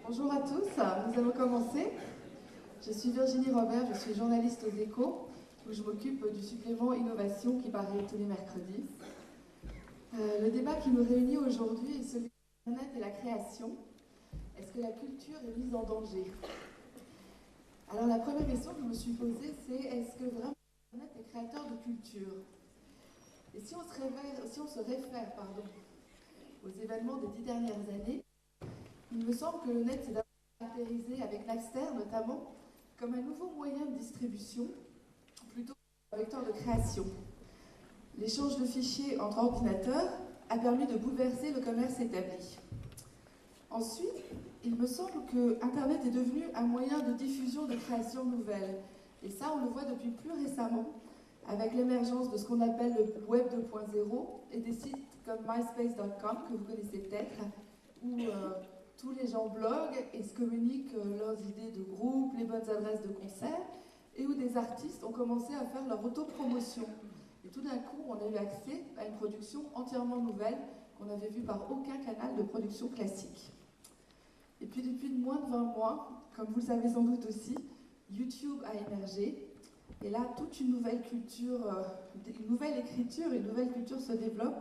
Bonjour à tous, nous allons commencer. Je suis Virginie Robert, je suis journaliste aux Échos, où je m'occupe du supplément Innovation qui paraît tous les mercredis. Le débat qui nous réunit aujourd'hui est celui de l'Internet et la création. Est-ce que la culture est mise en danger? Alors la première question que je me suis posée, c'est est-ce que vraiment l'Internet est créateur de culture? Et si on se réfère aux événements des 10 dernières années, il me semble que le net s'est d'abord caractérisé avec Napster notamment comme un nouveau moyen de distribution plutôt qu'un vecteur de création. L'échange de fichiers entre ordinateurs a permis de bouleverser le commerce établi. Ensuite, il me semble que Internet est devenu un moyen de diffusion de créations nouvelles. Et ça, on le voit depuis plus récemment avec l'émergence de ce qu'on appelle le Web 2.0 et des sites comme MySpace.com, que vous connaissez peut-être, où tous les gens bloguent et se communiquent leurs idées de groupe, les bonnes adresses de concert, et où des artistes ont commencé à faire leur autopromotion. Et tout d'un coup, on a eu accès à une production entièrement nouvelle qu'on n'avait vue par aucun canal de production classique. Et puis depuis moins de 20 mois, comme vous le savez sans doute aussi, YouTube a émergé. Et là, toute une nouvelle culture, une nouvelle écriture, une nouvelle culture se développe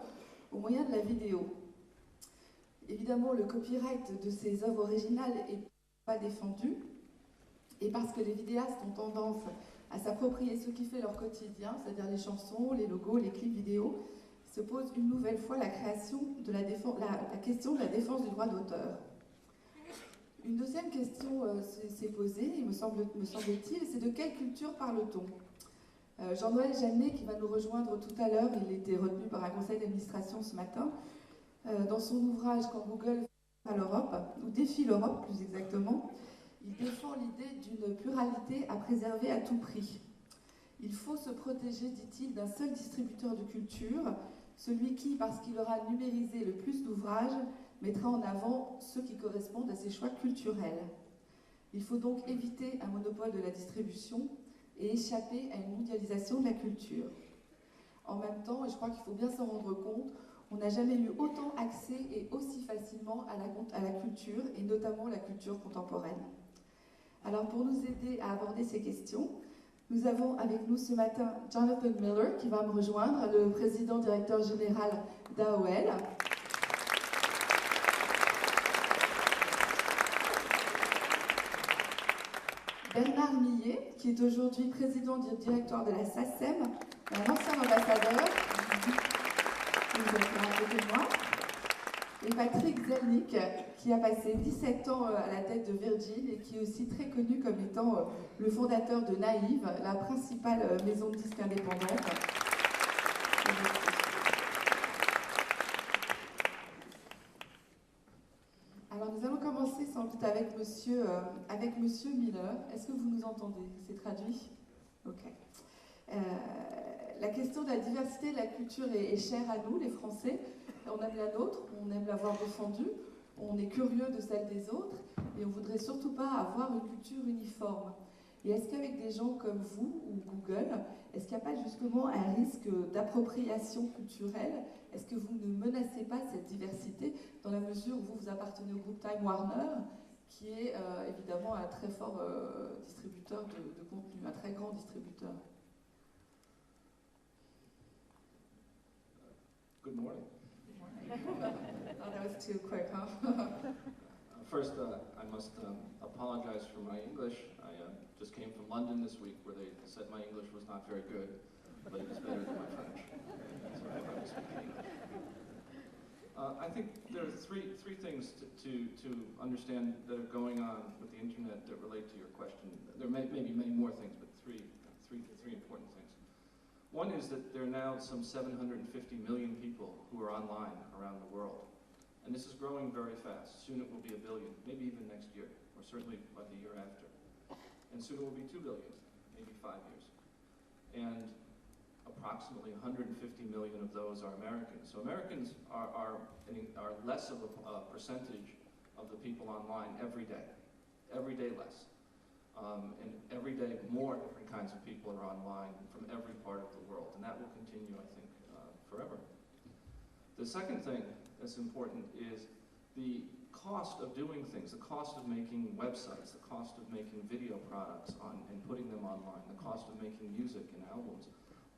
au moyen de la vidéo. Évidemment, le copyright de ces œuvres originales n'est pas défendu. Et parce que les vidéastes ont tendance à s'approprier ce qui fait leur quotidien, c'est-à-dire les chansons, les logos, les clips vidéo, se pose une nouvelle fois la question de la la défense du droit d'auteur. Une deuxième question s'est posée, me semble-t-il, c'est de quelle culture parle-t-on? Jean-Noël Jeannet, qui va nous rejoindre tout à l'heure, il était retenu par un conseil d'administration ce matin, dans son ouvrage « Quand Google à l'Europe », ou défie l'Europe plus exactement, il défend l'idée d'une pluralité à préserver à tout prix. Il faut se protéger, dit-il, d'un seul distributeur de culture, celui qui, parce qu'il aura numérisé le plus d'ouvrages, mettra en avant ceux qui correspondent à ses choix culturels. Il faut donc éviter un monopole de la distribution et échapper à une mondialisation de la culture. En même temps, et je crois qu'il faut bien s'en rendre compte, on n'a jamais eu autant accès et aussi facilement à la culture, et notamment la culture contemporaine. Alors pour nous aider à aborder ces questions, nous avons avec nous ce matin Jonathan Miller qui va me rejoindre, le président directeur général d'AOL. Bernard Millet, qui est aujourd'hui président directeur de la SACEM, un ancien ambassadeur, qui nous est à côté de moi, et Patrick Zelnick, qui a passé 17 ans à la tête de Virgin et qui est aussi très connu comme étant le fondateur de Naïve, la principale maison de disques indépendante. Alors nous allons commencer sans doute avec monsieur Miller. Est-ce que vous nous entendez? C'est traduit? Ok. La question de la diversité de la culture est chère à nous, les Français. On aime la nôtre, on aime l'avoir défendue, on est curieux de celle des autres et on ne voudrait surtout pas avoir une culture uniforme. Et est-ce qu'avec des gens comme vous ou Google, est-ce qu'il n'y a pas justement un risque d'appropriation culturelle? Est-ce que vous ne menacez pas cette diversité dans la mesure où vous appartenez au groupe Time Warner, qui est évidemment un très fort distributeur de contenu, un très grand distributeur? Good morning. Oh, that was too quick, huh? First, I must apologize for my English. I just came from London this week where they said my English was not very good, but it was better than my French. So I was speaking English. I think there are three things to understand that are going on with the internet that relate to your question. There may be many more things, but three important things. One is that there are now some 750 million people who are online around the world. And this is growing very fast. Soon it will be 1 billion, maybe even next year, or certainly by the year after. And soon it will be 2 billion, maybe 5 years. And approximately 150 million of those are Americans. So Americans are less of a percentage of the people online every day less. And every day more different kinds of people are online from every part of the world. And that will continue, I think, forever. The second thing that's important is the cost of doing things, the cost of making websites, the cost of making video products and putting them online, the cost of making music and albums,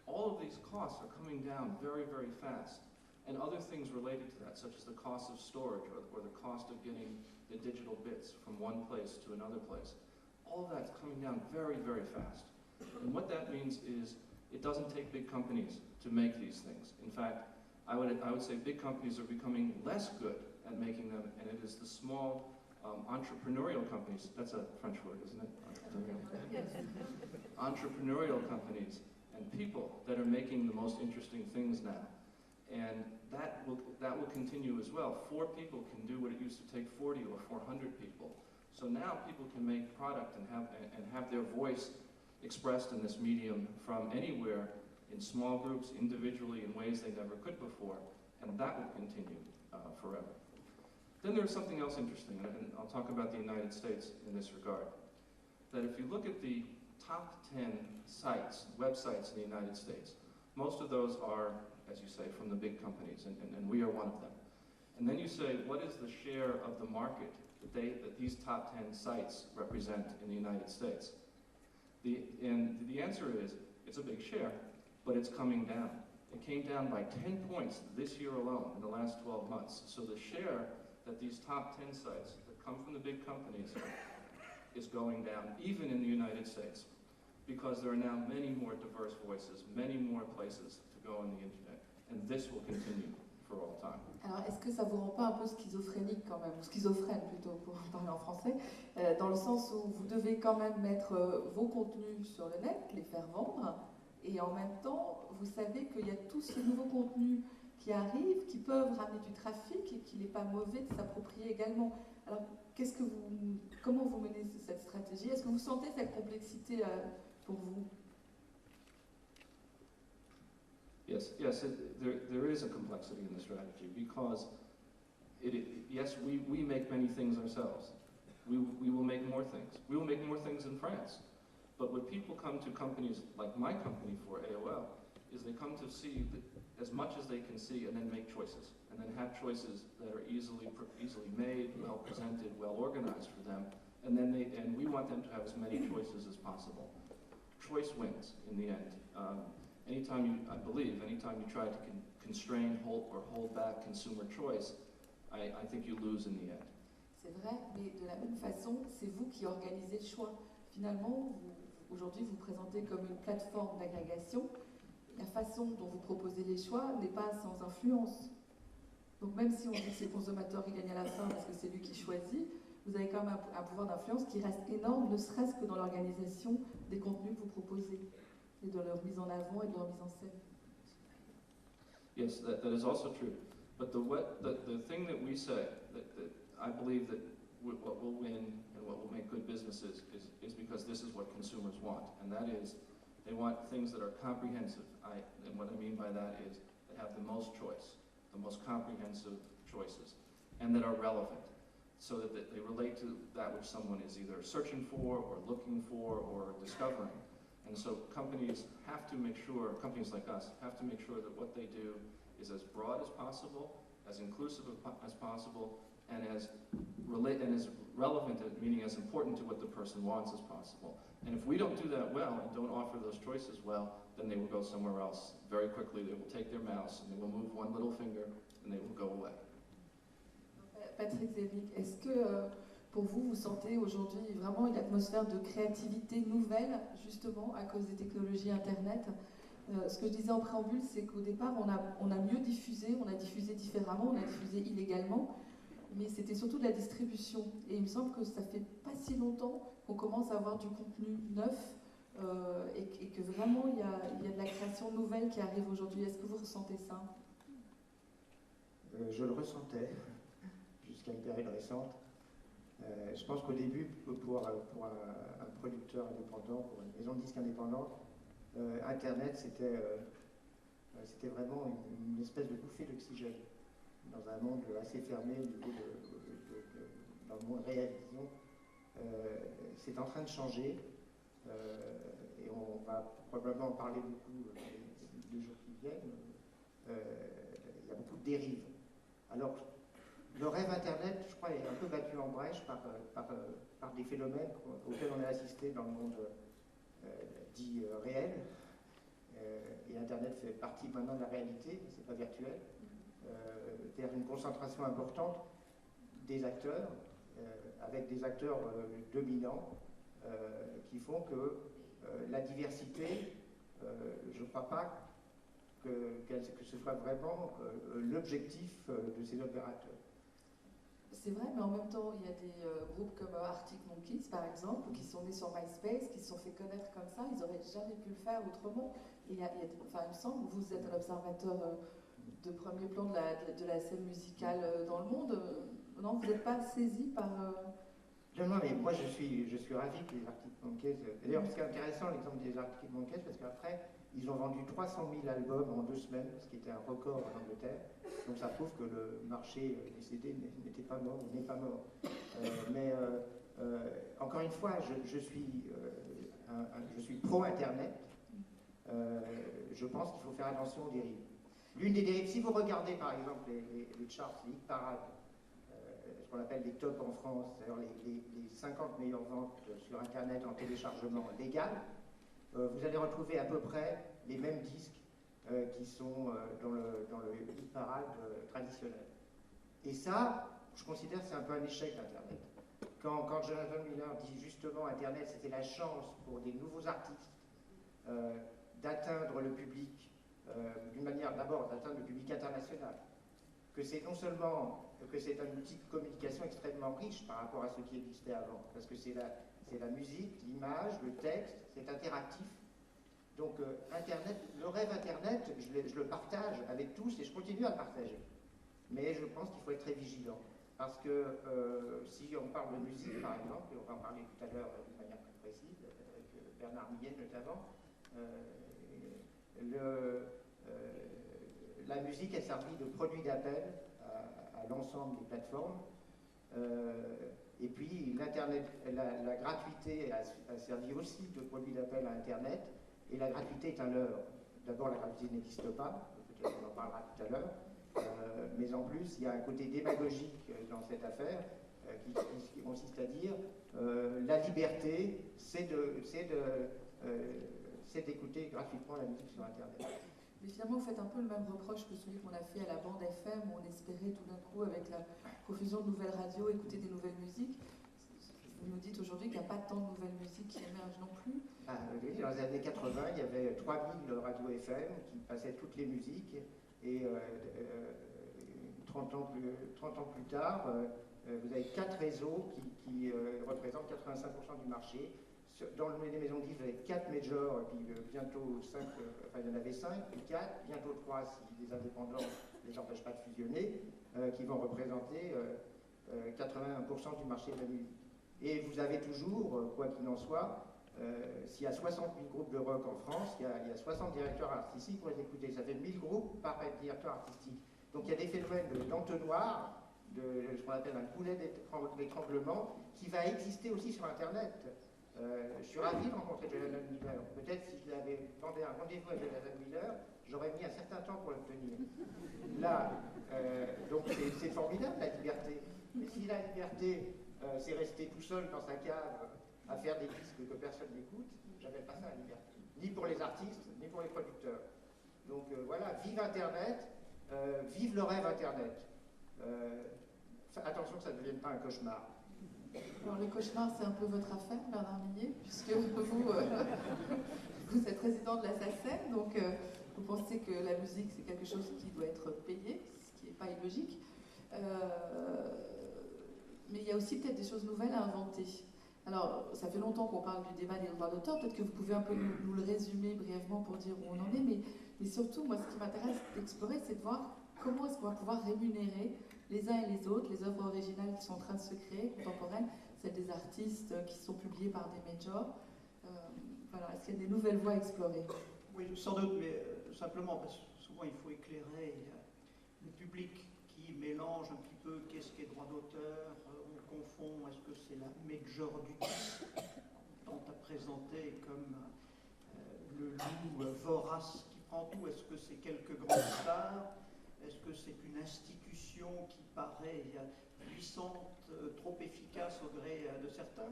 all of these costs are coming down very, very fast. And other things related to that, such as the cost of storage or the cost of getting the digital bits from one place to another place. All of that's coming down very, very fast. And what that means is it doesn't take big companies to make these things. In fact, I would say big companies are becoming less good at making them, and it is the small entrepreneurial companies, that's a French word, isn't it? Entrepreneurial companies and people that are making the most interesting things now. And that will continue as well. 4 people can do what it used to take 40 or 400 people. So now people can make product and have their voice expressed in this medium from anywhere, in small groups, individually, in ways they never could before, and that will continue forever. Then there's something else interesting, and I'll talk about the United States in this regard. That if you look at the top 10 sites, websites in the United States, most of those are, as you say, from the big companies, and we are one of them. And then you say, what is the share of the market that these top 10 sites represent in the United States? And the answer is, it's a big share, but it's coming down. It came down by 10 points this year alone, in the last 12 months. So the share that these top 10 sites that come from the big companies is going down, even in the United States, because there are now many more diverse voices, many more places to go on the internet, and this will continue for all time. Alors, est-ce que ça vous rend pas un peu schizophrénique quand même, ou schizophrène plutôt pour parler en français, dans le sens où vous devez quand même mettre vos contenus sur le net, les faire vendre, et en même temps, vous savez qu'il y a tous ces nouveaux contenus qui arrivent, qui peuvent ramener du trafic et qu'il n'est pas mauvais de s'approprier également. Alors, comment vous menez cette stratégie? Est-ce que vous sentez cette complexité pour vous? Yes, there is a complexity in the strategy because yes, we make many things ourselves. We will make more things. We will make more things in France. But when people come to companies like my company for AOL, is they come to see as much as they can see and then make choices. And then have choices that are easily made, well presented, well organized for them. And we want them to have as many choices as possible. Choice wins in the end. Anytime you try to constrain or hold back consumer choice, I think you lose in the end. C'est vrai, mais de la même façon, c'est vous qui organisez le choix. Finalement, aujourd'hui, vous présentez comme une plateforme d'agrégation. La façon dont vous proposez les choix n'est pas sans influence. Donc même si on dit que c'est le consommateur qui gagne à la fin parce que c'est lui qui choisit, vous avez quand même un pouvoir d'influence qui reste énorme, ne serait-ce que dans l'organisation des contenus que vous proposez, et de leur mise en avant et de leur mise en scène. Yes, that is also true. But the thing that we say, that I believe that what will win and what will make good businesses is because this is what consumers want, and that is they want things that are comprehensive. And what I mean by that is they have the most choice, the most comprehensive choices, and that are relevant, so that they relate to that which someone is either searching for or looking for or discovering. And so companies like us have to make sure that what they do is as broad as possible, as inclusive as possible, and as relevant, meaning as important to what the person wants as possible. And if we don't do that well and don't offer those choices well, then they will go somewhere else. Very quickly, they will take their mouse and they will move one little finger and they will go away. Patrick Zernick, est-ce que pour vous, vous sentez aujourd'hui vraiment une atmosphère de créativité nouvelle, justement, à cause des technologies Internet? Ce que je disais en préambule, c'est qu'au départ, on a mieux diffusé, on a diffusé différemment, on a diffusé illégalement, mais c'était surtout de la distribution. Et il me semble que ça fait pas si longtemps qu'on commence à avoir du contenu neuf et que vraiment il y a de la création nouvelle qui arrive aujourd'hui. Est-ce que vous ressentez ça? Je le ressentais jusqu'à une période récente. Je pense qu'au début, pour un producteur indépendant, pour une maison de disques indépendante, Internet c'était vraiment une espèce de bouffée d'oxygène dans un monde assez fermé au niveau dans le monde réel, disons. C'est en train de changer et on va probablement en parler beaucoup dans les jours qui viennent. Il y a beaucoup de dérives. Alors, le rêve Internet, je crois, est un peu battu en brèche par des phénomènes auxquels on a assisté dans le monde dit réel. Et Internet fait partie maintenant de la réalité, c'est pas virtuel, vers une concentration importante des acteurs, avec des acteurs dominants, qui font que la diversité, je ne crois pas que ce soit vraiment l'objectif de ces opérateurs. C'est vrai, mais en même temps, il y a des groupes comme Arctic Monkeys, par exemple, qui sont nés sur MySpace, qui se sont fait connaître comme ça. Ils n'auraient jamais pu le faire autrement. Et il me semble, vous êtes un observateur de premier plan de la scène musicale dans le monde. Non, vous n'êtes pas saisi par... Non, mais moi je suis ravi que les Arctic Monkeys... D'ailleurs, c'est intéressant l'exemple des Arctic Monkeys, parce qu'après, ils ont vendu 300 000 albums en 2 semaines, ce qui était un record en Angleterre. Donc ça prouve que le marché des CD n'était pas mort, ou n'est pas mort. Encore une fois, je suis pro-Internet. Je pense qu'il faut faire attention aux dérives. L'une des dérives, si vous regardez par exemple les charts, les hit parades, ce qu'on appelle les tops en France, c'est-à-dire les 50 meilleures ventes sur Internet en téléchargement légal, vous allez retrouver à peu près les mêmes disques qui sont dans le hit parade traditionnel. Et ça, je considère que c'est un peu un échec d'Internet. Quand Jonathan Miller dit justement Internet, c'était la chance pour des nouveaux artistes d'atteindre le public, d'une manière d'abord d'atteindre le public international, que c'est non seulement que c'est un outil de communication extrêmement riche par rapport à ce qui existait avant, parce que c'est la musique, l'image, le texte, c'est interactif. Donc Internet, le rêve Internet, je le partage avec tous et je continue à le partager. Mais je pense qu'il faut être très vigilant. Parce que si on parle de musique, par exemple, et on va en parler tout à l'heure d'une manière plus précise, avec Bernard Millet notamment, la musique a servi de produit d'appel à l'ensemble des plateformes. Et puis l'Internet, la gratuité a servi aussi de produit d'appel à Internet. Et la gratuité est un leurre. D'abord, la gratuité n'existe pas, peut-être on en parlera tout à l'heure, mais en plus, il y a un côté démagogique dans cette affaire qui consiste à dire la liberté, c'est d'écouter gratuitement la musique sur Internet. Mais finalement, vous faites un peu le même reproche que celui qu'on a fait à la bande FM, où on espérait tout d'un coup, avec la profusion de nouvelles radios, écouter des nouvelles musiques. Vous nous dites aujourd'hui qu'il n'y a pas tant de nouvelles musiques qui émergent non plus. Oui, dans les années 80, il y avait 3000 radios FM qui passaient toutes les musiques. Et 30 ans plus tard, vous avez 4 réseaux qui représentent 85% du marché. Dans les maisons de disques, vous avez 4 majors, et puis bientôt 5, enfin il y en avait 5, puis 4, bientôt 3 si les indépendants ne les empêchent pas de fusionner, qui vont représenter 81% du marché de la musique. Et vous avez toujours, quoi qu'il en soit, s'il y a 60 000 groupes de rock en France, il y a 60 directeurs artistiques pour les écouter. Ça fait 1000 groupes par directeur artistique. Donc il y a des phénomènes d'entonnoir, de ce qu'on appelle un goulet d'étranglement, qui va exister aussi sur Internet. Je suis ravi de rencontrer Jonathan Miller. Peut-être si je l'avais demandé un rendez-vous avec Jonathan Miller, j'aurais mis un certain temps pour l'obtenir. Là, donc c'est formidable la liberté. Mais si la liberté, c'est rester tout seul dans sa cave à faire des disques que personne n'écoute, j'appelle pas ça la liberté. Ni pour les artistes, ni pour les producteurs. Donc voilà, vive Internet, vive le rêve Internet. Attention que ça ne devienne pas un cauchemar. Alors les cauchemars, c'est un peu votre affaire, Bernard Millet, puisque vous êtes président de la SACEM, donc vous pensez que la musique, c'est quelque chose qui doit être payé, ce qui n'est pas illogique. Mais il y a aussi peut-être des choses nouvelles à inventer. Alors, ça fait longtemps qu'on parle du débat des droits d'auteur, peut-être que vous pouvez un peu nous le résumer brièvement pour dire où on en est, mais surtout, moi, ce qui m'intéresse d'explorer, c'est de voir comment est-ce qu'on va pouvoir rémunérer les uns et les autres, les œuvres originales qui sont en train de se créer, contemporaines, celles des artistes qui sont publiées par des majors. Voilà, est-ce qu'il y a des nouvelles voies à explorer? Oui, sans doute, mais simplement, parce que souvent il faut éclairer le public qui mélange un petit peu qu'est-ce qu'est droit d'auteur, on confond, est-ce que c'est la major du disque, on tente à présenter comme le loup vorace qui prend tout, est-ce que c'est quelques grandes stars, est-ce que c'est une institution solution qui paraît puissante, trop efficace au gré de certains.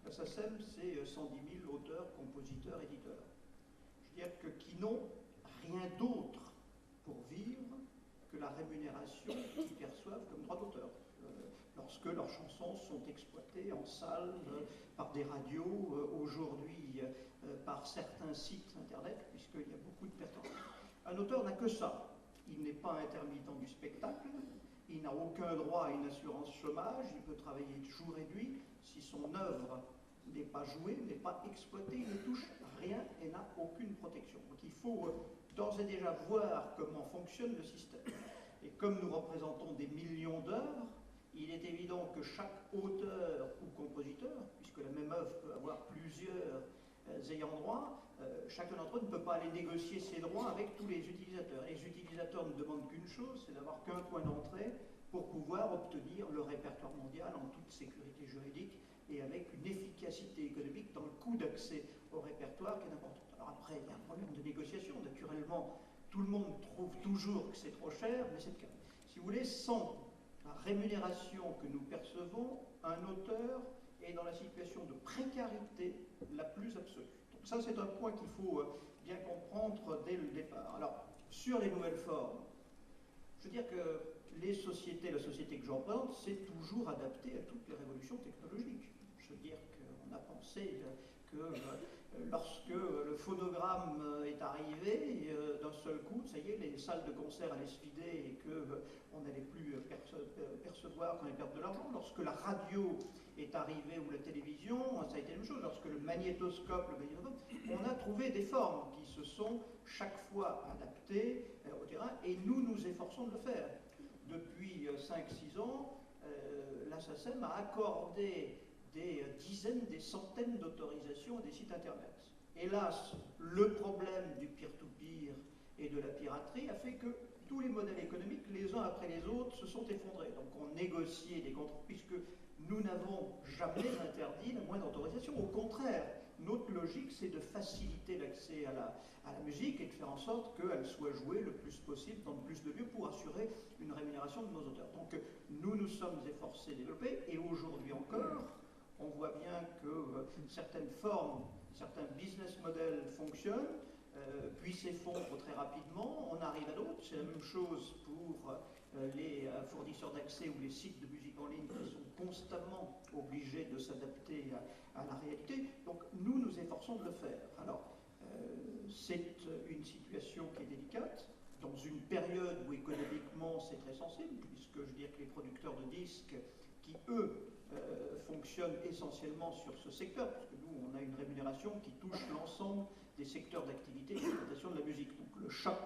La SACEM, c'est 110 000 auteurs, compositeurs, éditeurs. Je veux dire qui n'ont rien d'autre pour vivre que la rémunération qu'ils perçoivent comme droit d'auteur. Lorsque leurs chansons sont exploitées en salle, par des radios, aujourd'hui par certains sites internet, puisqu'il y a beaucoup de pertinence. Un auteur n'a que ça. Il n'est pas intermittent du spectacle, il n'a aucun droit à une assurance chômage, il peut travailler jour et nuit. Si son œuvre n'est pas jouée, n'est pas exploitée, il ne touche rien et n'a aucune protection. Donc il faut d'ores et déjà voir comment fonctionne le système. Et comme nous représentons des millions d'œuvres, il est évident que chaque auteur ou compositeur, puisque la même œuvre peut avoir plusieurs ayants droit, chacun d'entre eux ne peut pas aller négocier ses droits avec tous les utilisateurs. Les utilisateurs ne demandent qu'une chose, c'est d'avoir qu'un point d'entrée pour pouvoir obtenir le répertoire mondial en toute sécurité juridique et avec une efficacité économique dans le coût d'accès au répertoire qui est important. Alors après, il y a un problème de négociation. Naturellement, tout le monde trouve toujours que c'est trop cher, mais c'est le cas. Si vous voulez, sans la rémunération que nous percevons, un auteur est dans la situation de précarité la plus absolue. Donc ça, c'est un point qu'il faut bien comprendre dès le départ. Alors, sur les nouvelles formes, je veux dire que les sociétés, la société que je représente, s'est toujours adaptée à toutes les révolutions technologiques. Je veux dire qu'on a pensé que lorsque le phonogramme est arrivé, d'un seul coup, ça y est, les salles de concert allaient se vider et qu'on n'allait plus percevoir qu'on allait perdre de l'argent. Lorsque la radio est arrivée ou la télévision, ça a été la même chose. Lorsque le magnétoscope, on a trouvé des formes qui se sont chaque fois adaptées au terrain et nous nous efforçons de le faire. Depuis 5-6 ans, la SACEM a accordé des dizaines, des centaines d'autorisations à des sites internet. Hélas, le problème du peer-to-peer et de la piraterie a fait que tous les modèles économiques, les uns après les autres, se sont effondrés. Donc on négociait des contrats, puisque nous n'avons jamais interdit la moindre autorisation. Au contraire, notre logique, c'est de faciliter l'accès à la musique et de faire en sorte qu'elle soit jouée le plus possible dans le plus de lieux pour assurer une rémunération de nos auteurs. Donc nous nous sommes efforcés de développer, et aujourd'hui encore, on voit bien que certaines formes, certains business models fonctionnent, puis s'effondrent très rapidement, on arrive à d'autres. C'est la même chose pour les fournisseurs d'accès ou les sites de musique en ligne qui sont constamment obligés de s'adapter à la réalité. Donc nous nous efforçons de le faire. Alors, c'est une situation qui est délicate, dans une période où économiquement c'est très sensible, puisque je dirais que les producteurs de disques, qui eux fonctionnent essentiellement sur ce secteur, parce que nous on a une rémunération qui touche l'ensemble des secteurs d'activité d'exploitation de la musique. Donc le choc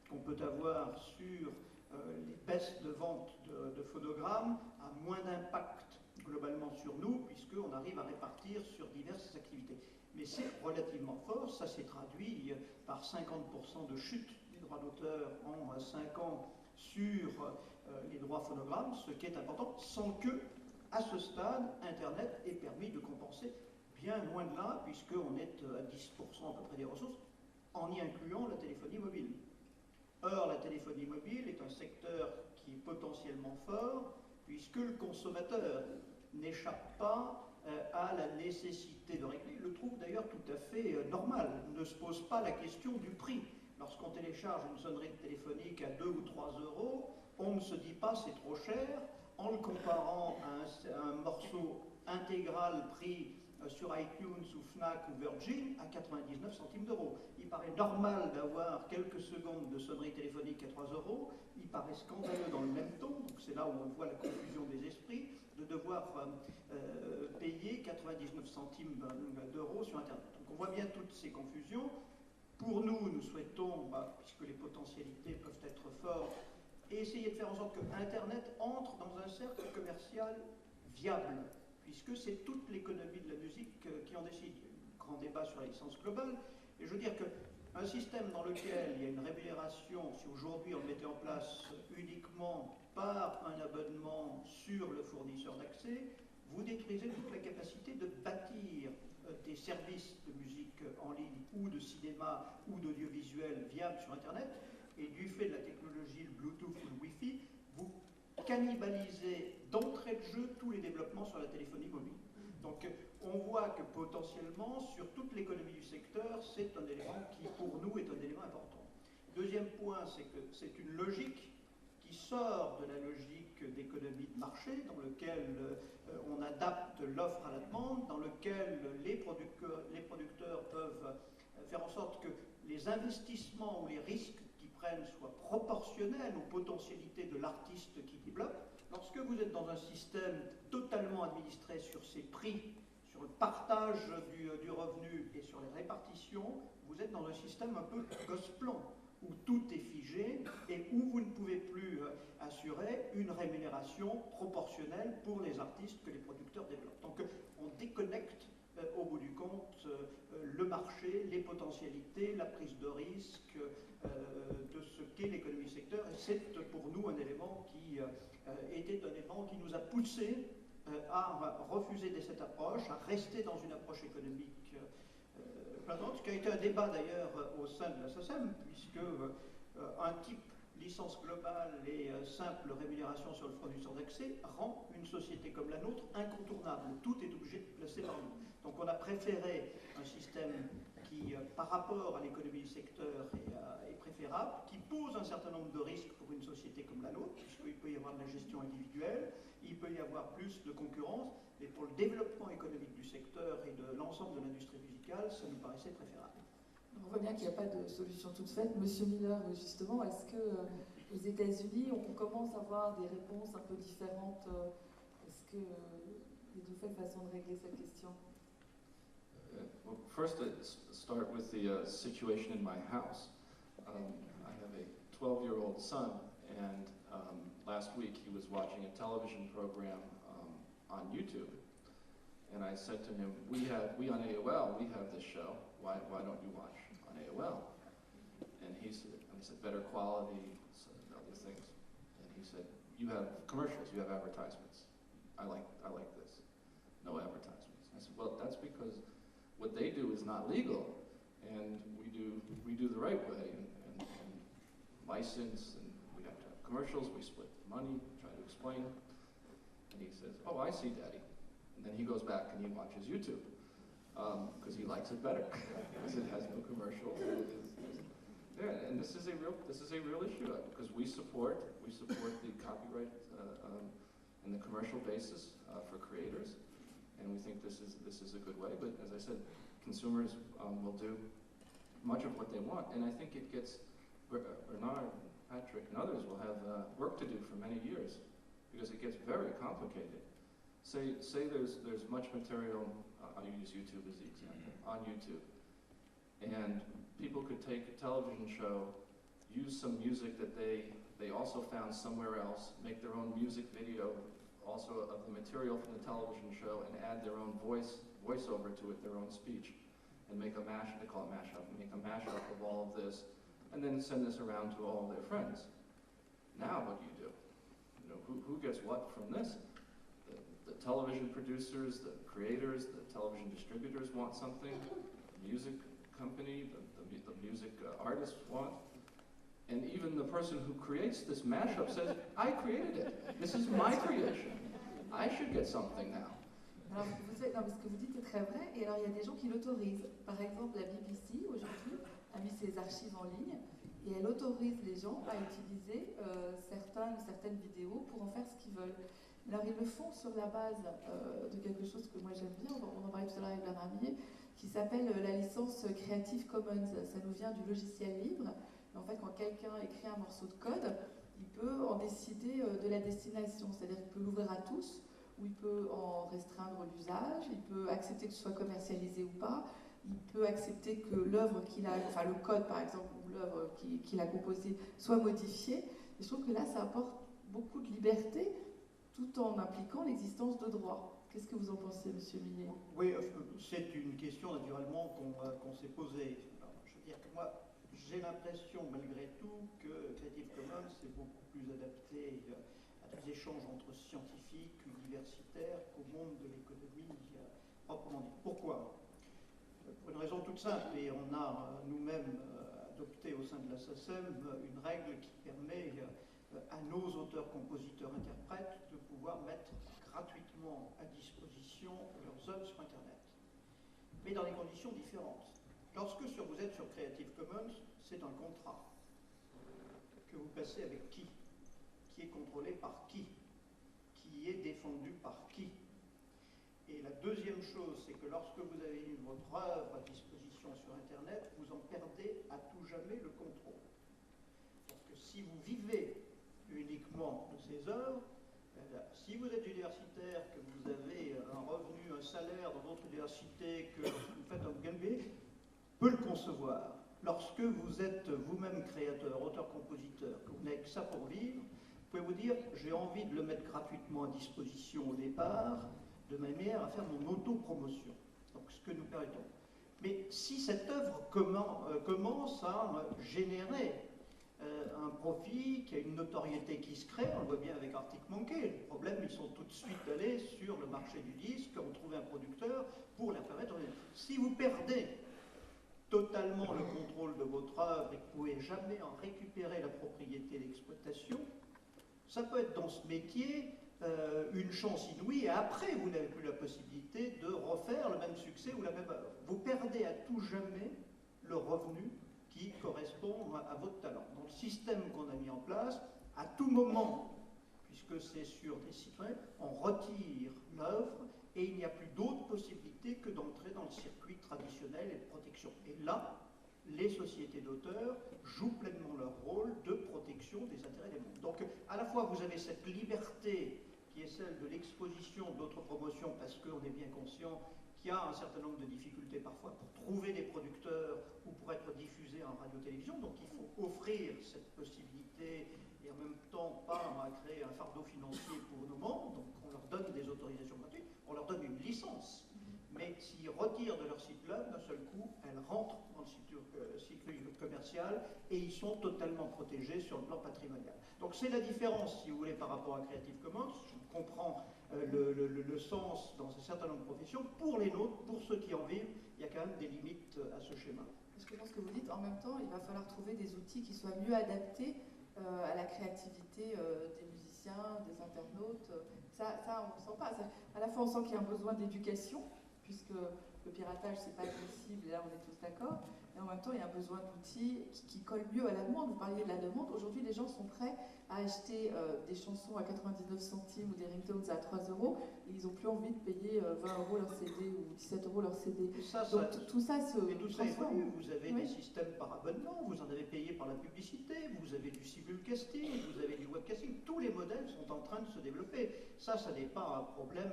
qu'on peut avoir sur les baisses de vente de phonogrammes a moins d'impact globalement sur nous, puisqu'on arrive à répartir sur diverses activités. Mais c'est relativement fort, ça s'est traduit par 50% de chute des droits d'auteur en 5 ans sur les droits phonogrammes, ce qui est important, sans que, à ce stade, Internet ait permis de compenser bien loin de là, puisqu'on est à 10% à peu près des ressources, en y incluant la téléphonie mobile. Or, la téléphonie mobile est un secteur qui est potentiellement fort, puisque le consommateur n'échappe pas à la nécessité de régler, le trouve d'ailleurs tout à fait normal, ne se pose pas la question du prix. Lorsqu'on télécharge une sonnerie téléphonique à 2 ou 3 euros, on ne se dit pas c'est trop cher, en le comparant à un morceau intégral pris sur iTunes ou Fnac ou Virgin à 99 centimes d'euros. Il paraît normal d'avoir quelques secondes de sonnerie téléphonique à 3 euros, il paraît scandaleux dans le même ton, donc c'est là où on voit la confusion des esprits, de devoir payer 99 centimes d'euros sur Internet. Donc on voit bien toutes ces confusions. Pour nous, nous souhaitons, puisque les potentialités peuvent être fortes, essayer de faire en sorte que Internet entre dans un cercle commercial viable, puisque c'est toute l'économie de la musique qui en décide. Il y a un grand débat sur la licence globale, et je veux dire qu'un système dans lequel il y a une rémunération, si aujourd'hui on le mettait en place uniquement par un abonnement sur le fournisseur d'accès, vous détruisez toute la capacité de bâtir des services de musique en ligne ou de cinéma ou d'audiovisuel viables sur Internet, et du fait de la technologie, le Bluetooth ou le Wi-Fi, vous cannibaliser d'entrée de jeu tous les développements sur la téléphonie mobile. Donc on voit que potentiellement, sur toute l'économie du secteur, c'est un élément qui, pour nous, est un élément important. Deuxième point, c'est que c'est une logique qui sort de la logique d'économie de marché, dans lequel on adapte l'offre à la demande, dans lequel les producteurs peuvent faire en sorte que les investissements ou les risques qu'ils prennent soient proportionnels aux potentialités de l'artiste qui développe. Lorsque vous êtes dans un système totalement administré sur ses prix, sur le partage du revenu et sur les répartitions, vous êtes dans un système un peu gosse-plan, où tout est figé et où vous ne pouvez plus assurer une rémunération proportionnelle pour les artistes que les producteurs développent. Donc on déconnecte au bout du compte le marché, les potentialités, la prise de risque de ce qu'est l'économie secteur, et c'est pour nous un élément qui était un élément qui nous a poussé à refuser cette approche, à rester dans une approche économique ce qui a été un débat d'ailleurs au sein de la SACEM, puisque un type licence globale et simple rémunération sur le fournisseur d'accès rend une société comme la nôtre incontournable. Tout est obligé de passer par nous. Donc on a préféré un système qui, par rapport à l'économie du secteur, est préférable, qui pose un certain nombre de risques pour une société comme la nôtre, puisqu'il peut y avoir de la gestion individuelle, il peut y avoir plus de concurrence, mais pour le développement économique du secteur et de l'ensemble de l'industrie musicale, ça nous paraissait préférable. On voit bien qu'il n'y a pas de solution toute faite. Monsieur Miller, justement, est-ce que aux États-Unis, on commence à avoir des réponses un peu différentes? Est-ce que vous faites façon de régler cette question? Well, first, let's start with the situation in my house. I have a 12-year-old son, and last week he was watching a television program on YouTube. And I said to him, we on AOL, we have this show. Why don't you watch on AOL? And he said, better quality, other things. And he said, you have commercials, you have advertisements. I like this. No advertisements. I said, well, that's because what they do is not legal, and we do the right way, and license, and we have to have commercials, we split the money, try to explain. And he says, oh, I see, Daddy. And then he goes back and he watches YouTube because he likes it better because it has no commercials. Yeah, and this is a real issue because we support the copyright and the commercial basis for creators, and we think this is a good way. But as I said, consumers will do much of what they want, and I think it gets Bernard, Patrick, and others will have work to do for many years because it gets very complicated. Say there's much material, I'll use YouTube as the example, on YouTube. And people could take a television show, use some music that they also found somewhere else, make their own music video also of the material from the television show, and add their own voiceover to it, their own speech, and make a mashup, they call it mashup, make a mashup of all of this, and then send this around to all their friends. Now what do? You know, who gets what from this? The television producers, the creators, the television distributors want something, the music company, the music artists want, and even the person who creates this mashup says, I created it, this is my creation, I should get something now. Alors, ce que vous dites est très vrai, et alors il y a des gens qui l'autorisent. Par exemple, la BBC, aujourd'hui, a mis ses archives en ligne, et elle autorise les gens à utiliser certaines vidéos pour en faire ce qu'ils veulent. Alors ils le font sur la base de quelque chose que moi j'aime bien, on en parlait tout à l'heure avec Bernard Millet, qui s'appelle la licence Creative Commons. Ça nous vient du logiciel libre. Et en fait, quand quelqu'un écrit un morceau de code, il peut en décider de la destination, c'est-à-dire qu'il peut l'ouvrir à tous, ou il peut en restreindre l'usage, il peut accepter que ce soit commercialisé ou pas, il peut accepter que l'œuvre qu'il a, enfin le code par exemple, ou l'œuvre qu'il a composée soit modifiée. Et je trouve que là, ça apporte beaucoup de liberté, tout en impliquant l'existence de droits. Qu'est-ce que vous en pensez, Monsieur Millet? Oui, c'est une question naturellement qu'on s'est posée. Alors, je veux dire que moi, j'ai l'impression malgré tout que Creative Commons est beaucoup plus adapté à des échanges entre scientifiques, universitaires, qu'au monde de l'économie proprement dit. Pourquoi? Pour une raison toute simple, et on a nous-mêmes adopté au sein de la SACEM une règle qui permet à nos auteurs, compositeurs, interprètes de pouvoir mettre gratuitement à disposition leurs œuvres sur Internet, mais dans des conditions différentes. Lorsque vous êtes sur Creative Commons, c'est un contrat que vous passez avec qui est contrôlé par qui est défendu par qui. Et la deuxième chose, c'est que lorsque vous avez mis votre œuvre à disposition sur Internet, vous en perdez à tout jamais le contrôle. Parce que si vous vivez uniquement de ces œuvres, si vous êtes universitaire, que vous avez un revenu, un salaire dans votre université, que vous faites un MBA, peut le concevoir. Lorsque vous êtes vous-même créateur, auteur-compositeur, que vous n'avez que ça pour vivre, vous pouvez vous dire, j'ai envie de le mettre gratuitement à disposition au départ, de manière à faire mon autopromotion. Donc ce que nous permettons. Mais si cette œuvre commence à générer un profit, qui a une notoriété qui se crée, on le voit bien avec Arctic Monkey. Le problème, ils sont tout de suite allés sur le marché du disque, ont trouvé un producteur pour la permettre. Si vous perdez totalement le contrôle de votre œuvre et que vous ne pouvez jamais en récupérer la propriété d'exploitation, ça peut être dans ce métier une chance inouïe, et après vous n'avez plus la possibilité de refaire le même succès ou la même œuvre. Vous perdez à tout jamais le revenu qui correspond à votre talent. Dans le système qu'on a mis en place, à tout moment, puisque c'est sur des sites web, on retire l'œuvre et il n'y a plus d'autre possibilité que d'entrer dans le circuit traditionnel et de protection. Et là, les sociétés d'auteurs jouent pleinement leur rôle de protection des intérêts des mondes. Donc, à la fois, vous avez cette liberté qui est celle de l'exposition, de votre promotion, parce qu'on est bien conscient qu'il y a un certain nombre de difficultés parfois pour trouver des producteurs ou pour être diffusé en radio-télévision. Donc, il faut offrir cette possibilité et en même temps pas créer un fardeau financier pour nos membres. Donc, on leur donne des autorisations gratuites, on leur donne une licence. Mais s'ils retirent de leur site web, d'un seul coup, elles rentrent dans le cycle commercial et ils sont totalement protégés sur le plan patrimonial. Donc c'est la différence, si vous voulez, par rapport à Creative Commons. Je comprends le sens dans un certain nombre de professions. Pour les nôtres, pour ceux qui en vivent, il y a quand même des limites à ce schéma. Je pense que vous dites, en même temps, il va falloir trouver des outils qui soient mieux adaptés à la créativité des musiciens, des internautes. Ça on ne sent pas. Ça, à la fois, on sent qu'il y a un besoin d'éducation, puisque le piratage, c'est pas admissible, et là, on est tous d'accord. Et en même temps, il y a un besoin d'outils qui collent mieux à la demande. Vous parliez de la demande. Aujourd'hui, les gens sont prêts à acheter des chansons à 99 centimes ou des ringtones à 3 euros. Et ils n'ont plus envie de payer 20 euros leur CD ou 17 euros leur CD. Donc tout ça se transforme. Évolue. Vous avez des systèmes par abonnement, vous en avez payé par la publicité, vous avez du simulcasting, vous avez du webcasting. Tous les modèles sont en train de se développer. Ça n'est pas un problème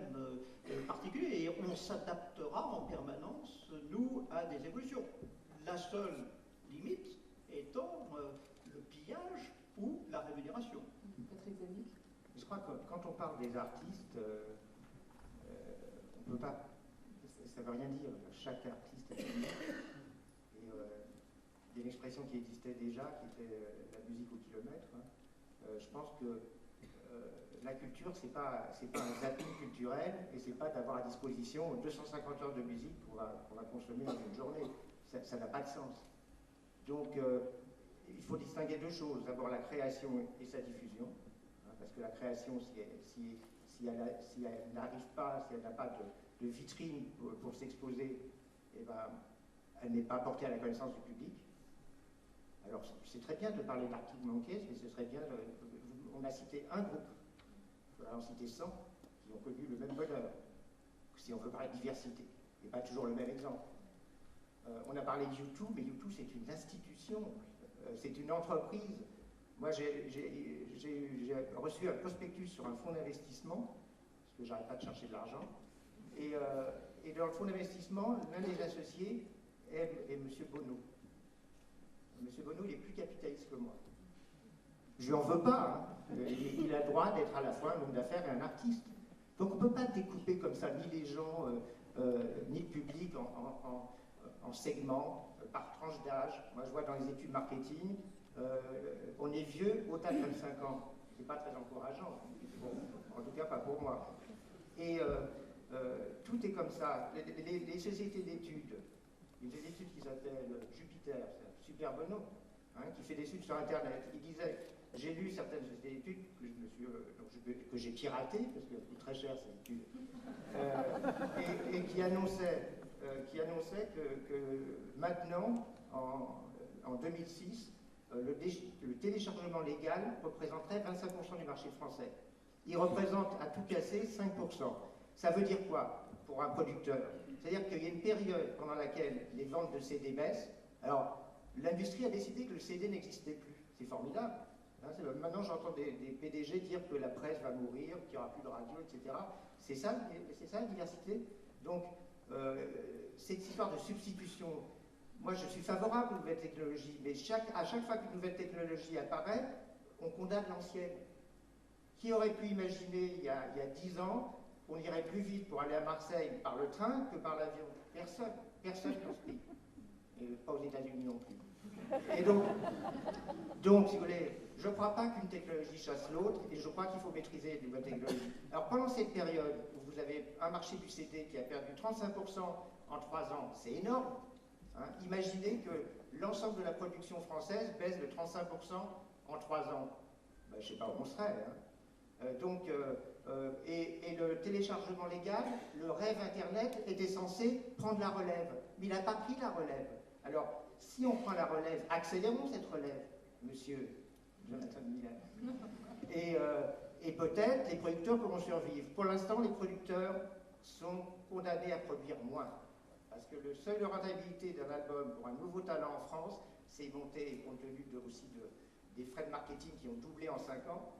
particulier. Et on s'adaptera en permanence, nous, à des évolutions. La seule limite étant le pillage ou la rémunération. Patrick Zanuck. Je crois que quand on parle des artistes, on ne peut pas. Ça ne veut rien dire. Chaque artiste est unique. Et il y a une expression qui existait déjà, qui était la musique au kilomètre. Je pense que la culture, c'est pas un zapping culturel et c'est pas d'avoir à disposition 250 heures de musique qu'on va consommer dans une journée. Ça n'a pas de sens. Donc, il faut distinguer deux choses. D'abord, la création et sa diffusion. Parce que la création, si elle n'arrive pas, si elle n'a pas de vitrine pour s'exposer, eh ben, elle n'est pas portée à la connaissance du public. Alors, c'est très bien de parler d'Arctic Monkeys, mais ce serait bien... on a cité un groupe, il faudra en citer 100, qui ont connu le même bonheur, si on veut parler de diversité, et pas toujours le même exemple. On a parlé de U2, mais U2 c'est une institution, c'est une entreprise. Moi j'ai reçu un prospectus sur un fonds d'investissement, parce que j'arrête pas de chercher de l'argent, et dans le fonds d'investissement, l'un des associés est M. Bono. M. Bono, il est plus capitaliste que moi. Je lui en veux pas, hein. Il a le droit d'être à la fois un homme d'affaires et un artiste. Donc on ne peut pas découper comme ça ni les gens, ni le public en segments, par tranche d'âge. Moi, je vois dans les études marketing, on est vieux au-delà de 25 ans. C'est pas très encourageant. Bon, en tout cas, pas pour moi. Et tout est comme ça. Les sociétés d'études, il y a des études qui s'appellent Jupiter, c'est un super Bono, hein, qui fait des études sur Internet. Il disait, j'ai lu certaines études que que j'ai piratées, parce qu'elles coûtent très cher ces études, et qui annonçaient que maintenant, en 2006, le téléchargement légal représenterait 25% du marché français. Il représente à tout casser 5%. Ça veut dire quoi pour un producteur? C'est-à-dire qu'il y a une période pendant laquelle les ventes de CD baissent. Alors, l'industrie a décidé que le CD n'existait plus. C'est formidable. Hein, maintenant, j'entends des PDG dire que la presse va mourir, qu'il n'y aura plus de radio, etc. C'est ça la diversité. Donc, cette histoire de substitution, moi je suis favorable aux nouvelles technologies, mais à chaque fois qu'une nouvelle technologie apparaît, on condamne l'ancienne. Qui aurait pu imaginer il y a 10 ans qu'on irait plus vite pour aller à Marseille par le train que par l'avion? Personne dans ce pays. Et pas aux États-Unis non plus. Et donc, si vous voulez, je ne crois pas qu'une technologie chasse l'autre, et je crois qu'il faut maîtriser les nouvelles technologies. Alors pendant cette période où vous avez un marché du CD qui a perdu 35% en 3 ans, c'est énorme. Hein. Imaginez que l'ensemble de la production française baisse de 35% en 3 ans. Ben, je ne sais pas où on serait. Hein. Et le téléchargement légal, le rêve Internet était censé prendre la relève, mais il n'a pas pris la relève. Alors, si on prend la relève, accélérons cette relève, monsieur Jonathan Miller. Et peut-être les producteurs pourront survivre. Pour l'instant, les producteurs sont condamnés à produire moins. Parce que le seuil de rentabilité d'un album pour un nouveau talent en France, c'est monté, compte tenu aussi des frais de marketing qui ont doublé en 5 ans,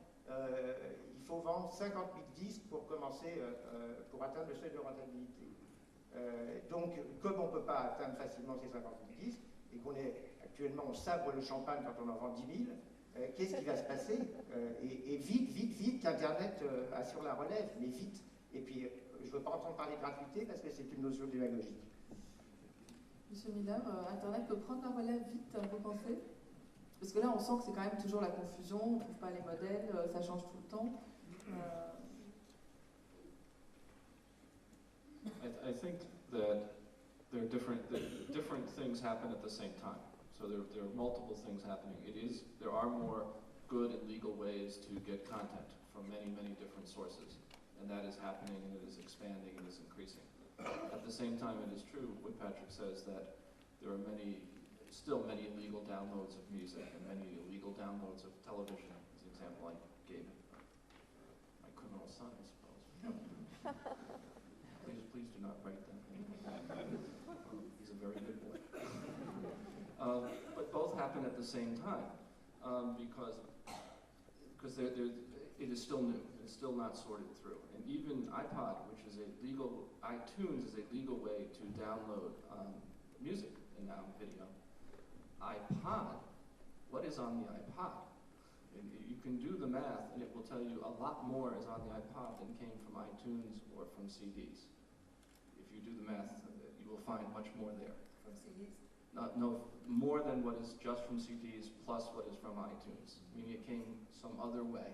il faut vendre 50 000 disques pour commencer, pour atteindre le seuil de rentabilité. Donc, comme on ne peut pas atteindre facilement ces 50 000 disques, et qu'on est actuellement, on sabre le champagne quand on en vend 10 000, qu'est-ce qui va se passer? Et vite, qu'Internet assure la relève, mais vite. Et puis, je ne veux pas entendre parler de gratuité parce que c'est une notion démagogique. Monsieur Miller, Internet peut prendre la relève vite, vous pensez? Parce que là, on sent que c'est quand même toujours la confusion, on ne trouve pas les modèles, ça change tout le temps. I think that different things happen at the same time. So there are multiple things happening. There are more good and legal ways to get content from many different sources. And that is happening, and it is expanding, and is increasing. At the same time, it is true what Patrick says, that there are still many illegal downloads of music and many illegal downloads of television, as an example I gave my criminal son, I suppose. Please do not write them. He's a very good boy. But both happen at the same time because it is still new. It's still not sorted through. And even iPod, iTunes is a legal way to download music and now video. iPod, what is on the iPod? You can do the math and it will tell you a lot more is on the iPod than came from iTunes or from CDs. If you do the math, you will find much more there. From CDs? No, more than what is just from CDs plus what is from iTunes, meaning it came some other way.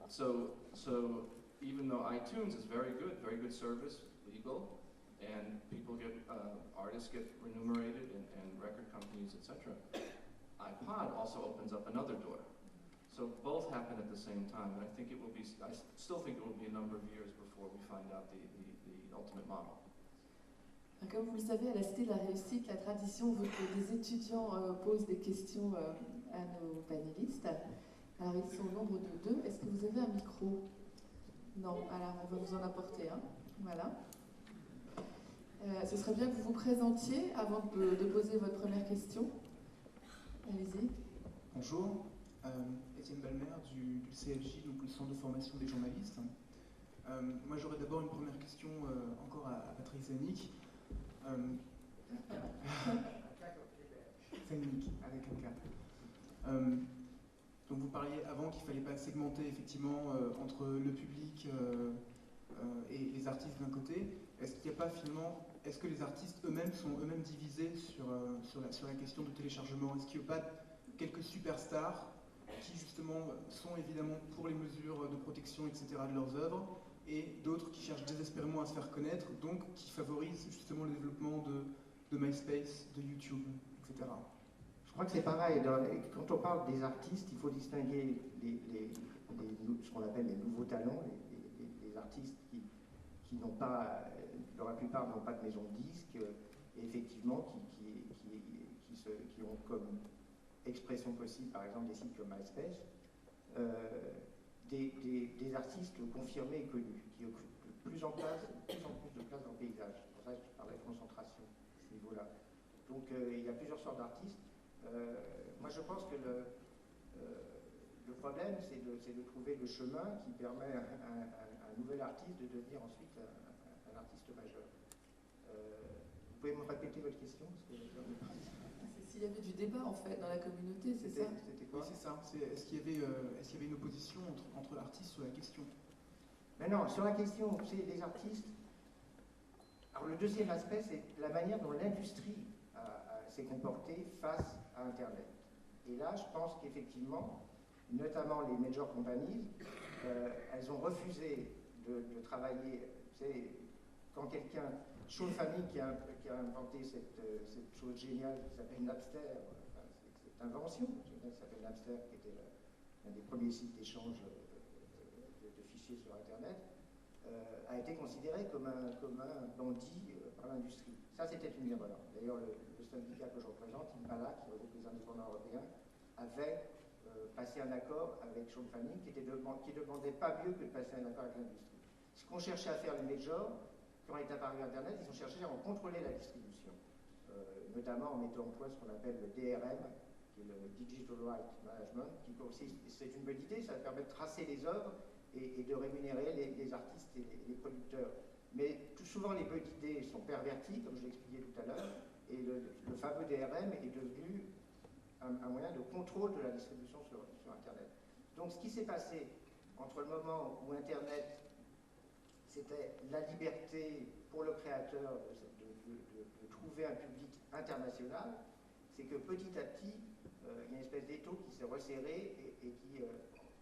So even though iTunes is very good service, legal, and people artists get remunerated and record companies, etc. iPod also opens up another door. So both happen at the same time, and I still think it will be a number of years before we find out the ultimate model. Comme vous le savez, à la Cité de la Réussite, la tradition veut que des étudiants posent des questions à nos panélistes. Alors, ils sont au nombre de 2. Est-ce que vous avez un micro? Non, alors on va vous en apporter un. Voilà. Ce serait bien que vous vous présentiez avant de poser votre première question. Allez-y. Bonjour, Étienne Balmer du CFJ, donc le Centre de formation des journalistes. Moi j'aurais d'abord une première question encore à Patrick Zanuck. Zanuck, avec un K. Donc vous parliez avant qu'il ne fallait pas segmenter effectivement entre le public et les artistes d'un côté. Est-ce qu'il n'y a pas finalement, est-ce que les artistes eux-mêmes sont eux-mêmes divisés sur la question de téléchargement? Est-ce qu'il n'y a pas quelques superstars qui justement sont évidemment pour les mesures de protection, etc. de leurs œuvres, et d'autres qui cherchent désespérément à se faire connaître, donc qui favorisent justement le développement de MySpace, de YouTube, etc. Je crois que c'est pareil. Quand on parle des artistes, il faut distinguer ce qu'on appelle les nouveaux talents, les artistes qui n'ont pas, pour la plupart n'ont pas de maison de disques, et effectivement qui ont comme expression possible, par exemple, des sites comme MySpace, des artistes confirmés et connus, qui occupent de plus en plus de place dans le paysage. C'est pour ça que je parlais de concentration à ce niveau-là. Donc il y a plusieurs sortes d'artistes. Moi je pense que le problème c'est de trouver le chemin qui permet à un nouvel artiste de devenir ensuite un artiste majeur. Vous pouvez me répéter votre question C'est s'il y avait du débat en fait dans la communauté, c'est ça? C'était Oui, quoi? c'est ça. Est-ce qu'il y avait une opposition entre artistes sur la question? Mais non, sur la question, c'est les artistes. Alors le deuxième aspect, c'est la manière dont l'industrie s'est comportée face à Internet. Et là, je pense qu'effectivement, notamment les major companies, elles ont refusé de travailler. Vous savez, quand quelqu'un, Sean Fanning qui a inventé cette chose géniale qui s'appelle Napster, cette invention qui s'appelle Napster, qui était l'un des premiers sites d'échange de fichiers sur Internet, a été considéré comme un bandit par l'industrie. Ça, c'était une erreur. D'ailleurs, le syndicat que je représente, Impala, qui regroupe les indépendants européens, avait passé un accord avec Sean Fanning qui ne demandait pas mieux que de passer un accord avec l'industrie. Ce qu'ont cherché à faire les majors, quand est apparu Internet, ils ont cherché à en contrôler la distribution, notamment en mettant en place ce qu'on appelle le DRM, qui est le Digital Rights Management, qui consiste, c'est une bonne idée, ça permet de tracer les œuvres et de rémunérer les artistes et les producteurs. Mais tout souvent, les bonnes idées sont perverties, comme je l'expliquais tout à l'heure, et le fameux DRM est devenu un moyen de contrôle de la distribution sur Internet. Donc, ce qui s'est passé entre le moment où Internet, c'était la liberté pour le créateur de trouver un public international, c'est que petit à petit, il y a une espèce d'étau qui s'est resserré et qui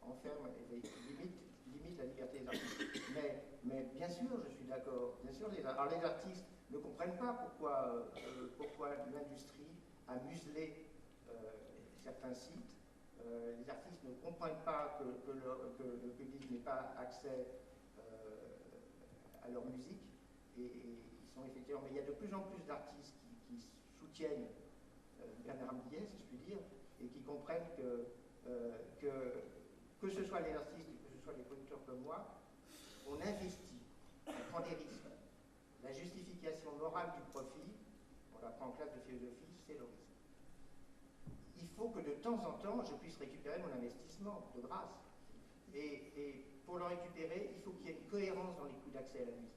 enferme et limite la liberté des artistes. Mais bien sûr, je suis d'accord. Bien sûr, les artistes ne comprennent pas pourquoi l'industrie a muselé certains sites. Les artistes ne comprennent pas que le public n'ait pas accès à leur musique. Et ils sont effectivement. Mais il y a de plus en plus d'artistes qui soutiennent Bernard Millet, si je puis dire, et qui comprennent que ce soit les artistes, que ce soit les producteurs comme moi, on investit, on prend des risques. La justification morale du profit, on l'apprend en classe de philosophie, c'est le risque. Il faut que de temps en temps, je puisse récupérer mon investissement, de grâce. Et pour le récupérer, il faut qu'il y ait une cohérence dans les coûts d'accès à la musique.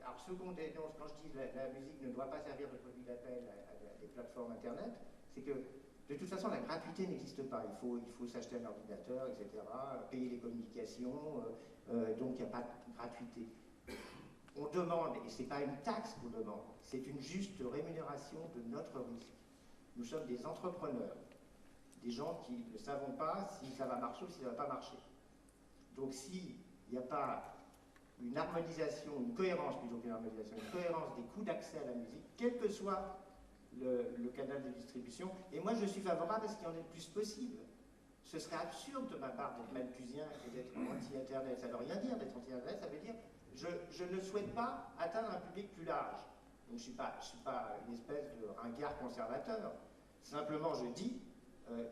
Alors, ce qu'on dénonce, quand je dis que la musique ne doit pas servir de produit d'appel à des plateformes Internet, c'est que de toute façon, la gratuité n'existe pas. Il faut s'acheter un ordinateur, etc., payer les communications, donc il n'y a pas de gratuité. On demande, et ce n'est pas une taxe qu'on demande, c'est une juste rémunération de notre risque. Nous sommes des entrepreneurs, des gens qui ne savons pas si ça va marcher ou si ça ne va pas marcher. Donc s'il n'y a pas une harmonisation, une cohérence plutôt qu'une harmonisation, une cohérence des coûts d'accès à la musique, quel que soit le canal de distribution. Et moi, je suis favorable à ce qu'il y en ait le plus possible. Ce serait absurde de ma part d'être malthusien et d'être anti-Internet. Ça ne veut rien dire d'être anti-Internet, ça veut dire je ne souhaite pas atteindre un public plus large. Donc je ne suis pas une espèce de ringard conservateur. Simplement, je dis,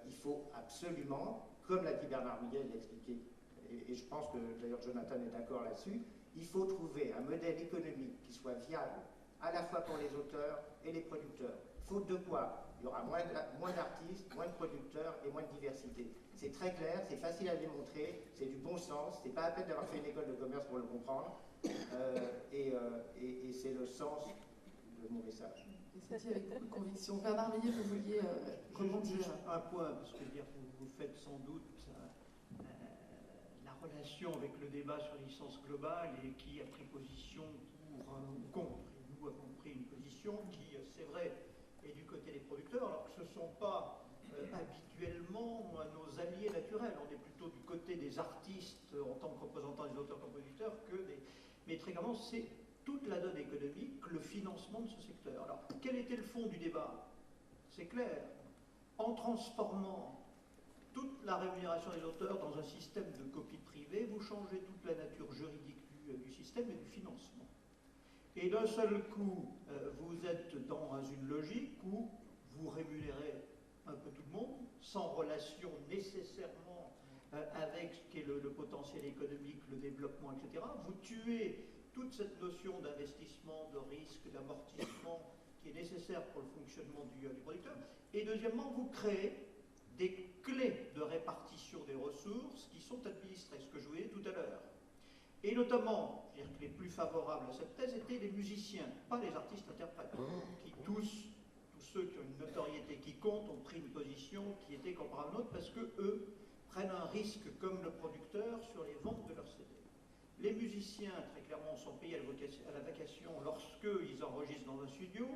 il faut absolument, comme l'a dit Bernard Millet, l'a expliqué, et je pense que d'ailleurs Jonathan est d'accord là-dessus, il faut trouver un modèle économique qui soit viable à la fois pour les auteurs et les producteurs. Faute de quoi, il y aura moins d'artistes, moins de producteurs et moins de diversité. C'est très clair, c'est facile à démontrer, c'est du bon sens, c'est pas la peine d'avoir fait une école de commerce pour le comprendre, et c'est le sens de mon message. Et c'est dit avec beaucoup de conviction. Bernard Millet, vous vouliez rebondir. Juste un point, parce que vous faites sans doute la relation avec le débat sur les licences globales et qui a pris position pour ou contre. Et nous avons pris une position qui, c'est vrai, est du côté des producteurs, alors que ce ne sont pas habituellement nos alliés naturels. On est plutôt du côté des artistes en tant que représentants des auteurs-compositeurs que des... Mais très clairement, c'est toute la donne économique, le financement de ce secteur. Alors, quel était le fond du débat? c'est clair. En transformant toute la rémunération des auteurs dans un système de copie privée, vous changez toute la nature juridique du système et du financement. Et d'un seul coup, vous êtes dans une logique où vous rémunérez un peu tout le monde, sans relation nécessairement avec ce qu'est le potentiel économique, le développement, etc. Vous tuez toute cette notion d'investissement, de risque, d'amortissement qui est nécessaire pour le fonctionnement du producteur. Et deuxièmement, vous créez des clés de répartition des ressources qui sont administrées, ce que je vous ai dit tout à l'heure. Et notamment, je veux dire que les plus favorables à cette thèse étaient les musiciens, pas les artistes-interprètes, qui tous ceux qui ont une notoriété qui compte ont pris une position qui était comparable à l'autre parce que eux prennent un risque comme le producteur sur les ventes de leurs CD. Les musiciens, très clairement, sont payés à la vacation lorsqu'ils enregistrent dans un studio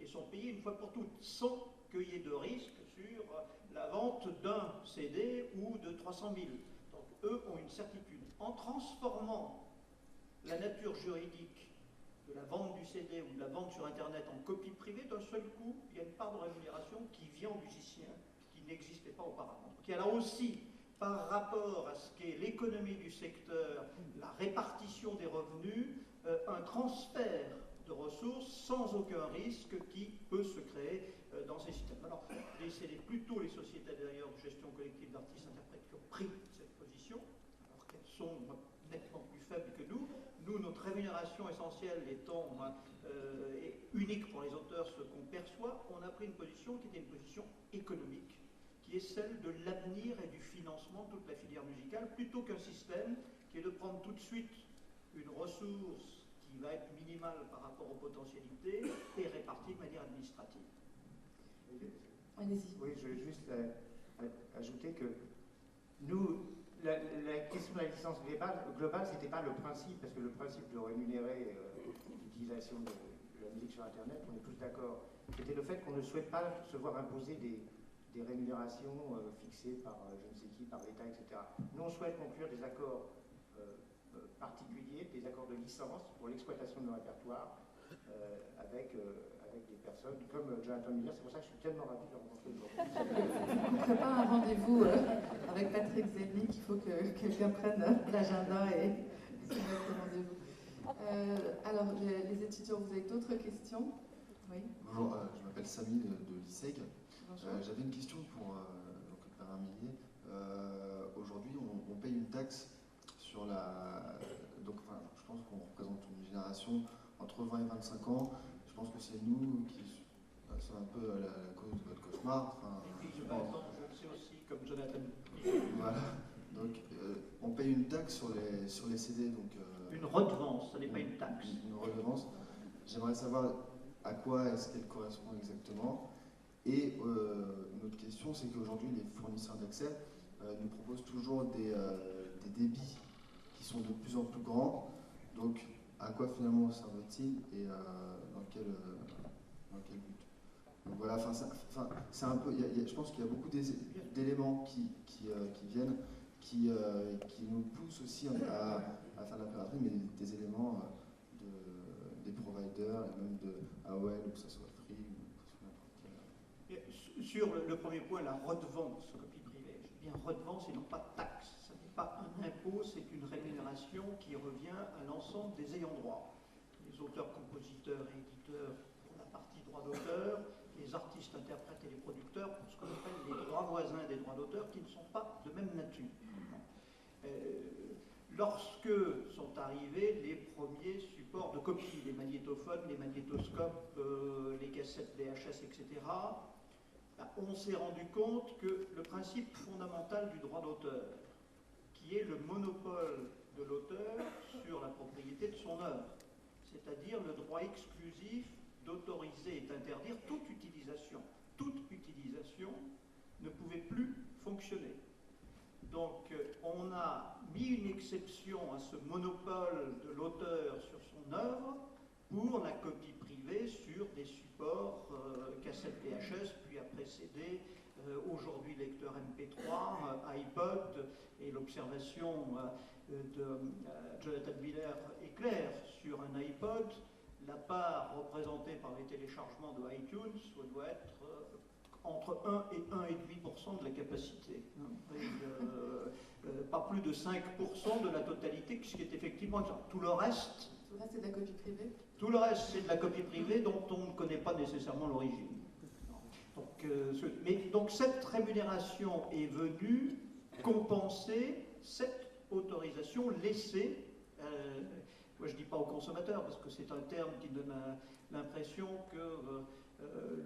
et sont payés une fois pour toutes, sans qu'il y ait de risque sur la vente d'un CD ou de 300 000. Donc eux ont une certitude. En transformant la nature juridique de la vente du CD ou de la vente sur Internet en copie privée, d'un seul coup, il y a une part de rémunération qui vient aux musiciens, qui n'existait pas auparavant. Donc il y a là aussi, par rapport à ce qu'est l'économie du secteur, la répartition des revenus, un transfert de ressources sans aucun risque qui peut se créer dans ces systèmes. Alors, c'est plutôt les sociétés d'ailleurs de gestion collective d'artistes-interprètes qui ont pris cette position, alors qu'elles sont nettement plus faibles que nous. Nous, notre rémunération essentielle étant unique pour les auteurs, ce qu'on perçoit, on a pris une position qui était une position économique, qui est celle de l'avenir et du financement de toute la filière musicale, plutôt qu'un système qui est de prendre tout de suite une ressource qui va être minimale par rapport aux potentialités et répartie de manière administrative. Allez-y. Oui, je vais juste ajouter que nous, la question de la licence globale, c'était pas le principe, parce que le principe de rémunérer l'utilisation de la musique sur Internet, on est tous d'accord. C'était le fait qu'on ne souhaite pas se voir imposer des rémunérations fixées par je ne sais qui, par l'État, etc. Nous, on souhaite conclure des accords particuliers, des accords de licence pour l'exploitation de nos répertoires avec des personnes comme Jonathan Miller. C'est pour ça que je suis tellement ravi de le rencontrer aujourd'hui. On prépare un rendez-vous avec Patrick Zelnik. Il faut que quelqu'un prenne l'agenda et se mette au rendez-vous. Alors, les étudiants, vous avez d'autres questions? Oui. Bonjour, je m'appelle Samy de l'ISEG. Bonjour. J'avais une question pour Bernard Millier. Aujourd'hui, on paye une taxe sur la... Donc, enfin, je pense qu'on représente une génération entre 20 et 25 ans. Je pense que c'est nous qui... C'est un peu la cause de votre cauchemar. Enfin, Et puis, je le sais aussi, comme Jonathan. Voilà. Donc, on paye une taxe sur les CD. Donc, une redevance, ce n'est pas une taxe. Une redevance. J'aimerais savoir à quoi est-ce qu'elle correspond exactement. Et une autre question, c'est qu'aujourd'hui, les fournisseurs d'accès nous proposent toujours des débits qui sont de plus en plus grands. Donc, à quoi finalement servent-ils et dans quel but? Donc voilà, c'est un peu. Je pense qu'il y a beaucoup d'éléments qui viennent, qui nous poussent aussi à faire de la piraterie, mais des éléments des providers et même de AOL, ou que ce soit Free ou n'importe quel. Sur le premier point, la redevance copie privée. Je dis bien redevance et non pas taxe. Ce n'est pas un impôt, c'est une rémunération qui revient à l'ensemble des ayants droit. Les auteurs, compositeurs et éditeurs pour la partie droit d'auteur, les artistes, interprètes et les producteurs pour ce qu'on appelle les droits voisins des droits d'auteur qui ne sont pas de même nature. Lorsque sont arrivés les premiers supports de copie, les magnétophones, les magnétoscopes, les cassettes VHS, etc., on s'est rendu compte que le principe fondamental du droit d'auteur, qui est le monopole de l'auteur sur la propriété de son œuvre, c'est-à-dire le droit exclusif d'autoriser et d'interdire toute utilisation ne pouvait plus fonctionner. Donc on a mis une exception à ce monopole de l'auteur sur son œuvre pour la copie privée sur des supports cassettes VHS, puis après CD, aujourd'hui lecteur MP3, iPod, et l'observation de Jonathan Miller est claire. Sur un iPod, la part représentée par les téléchargements de iTunes doit être entre 1 et 1,5% de la capacité. Pas plus de 5% de la totalité, ce qui est effectivement exact. Tout le reste, c'est de la copie privée. Tout le reste, c'est de la copie privée dont on ne connaît pas nécessairement l'origine. Donc cette rémunération est venue compenser cette autorisation laissée, moi je ne dis pas aux consommateurs parce que c'est un terme qui donne l'impression que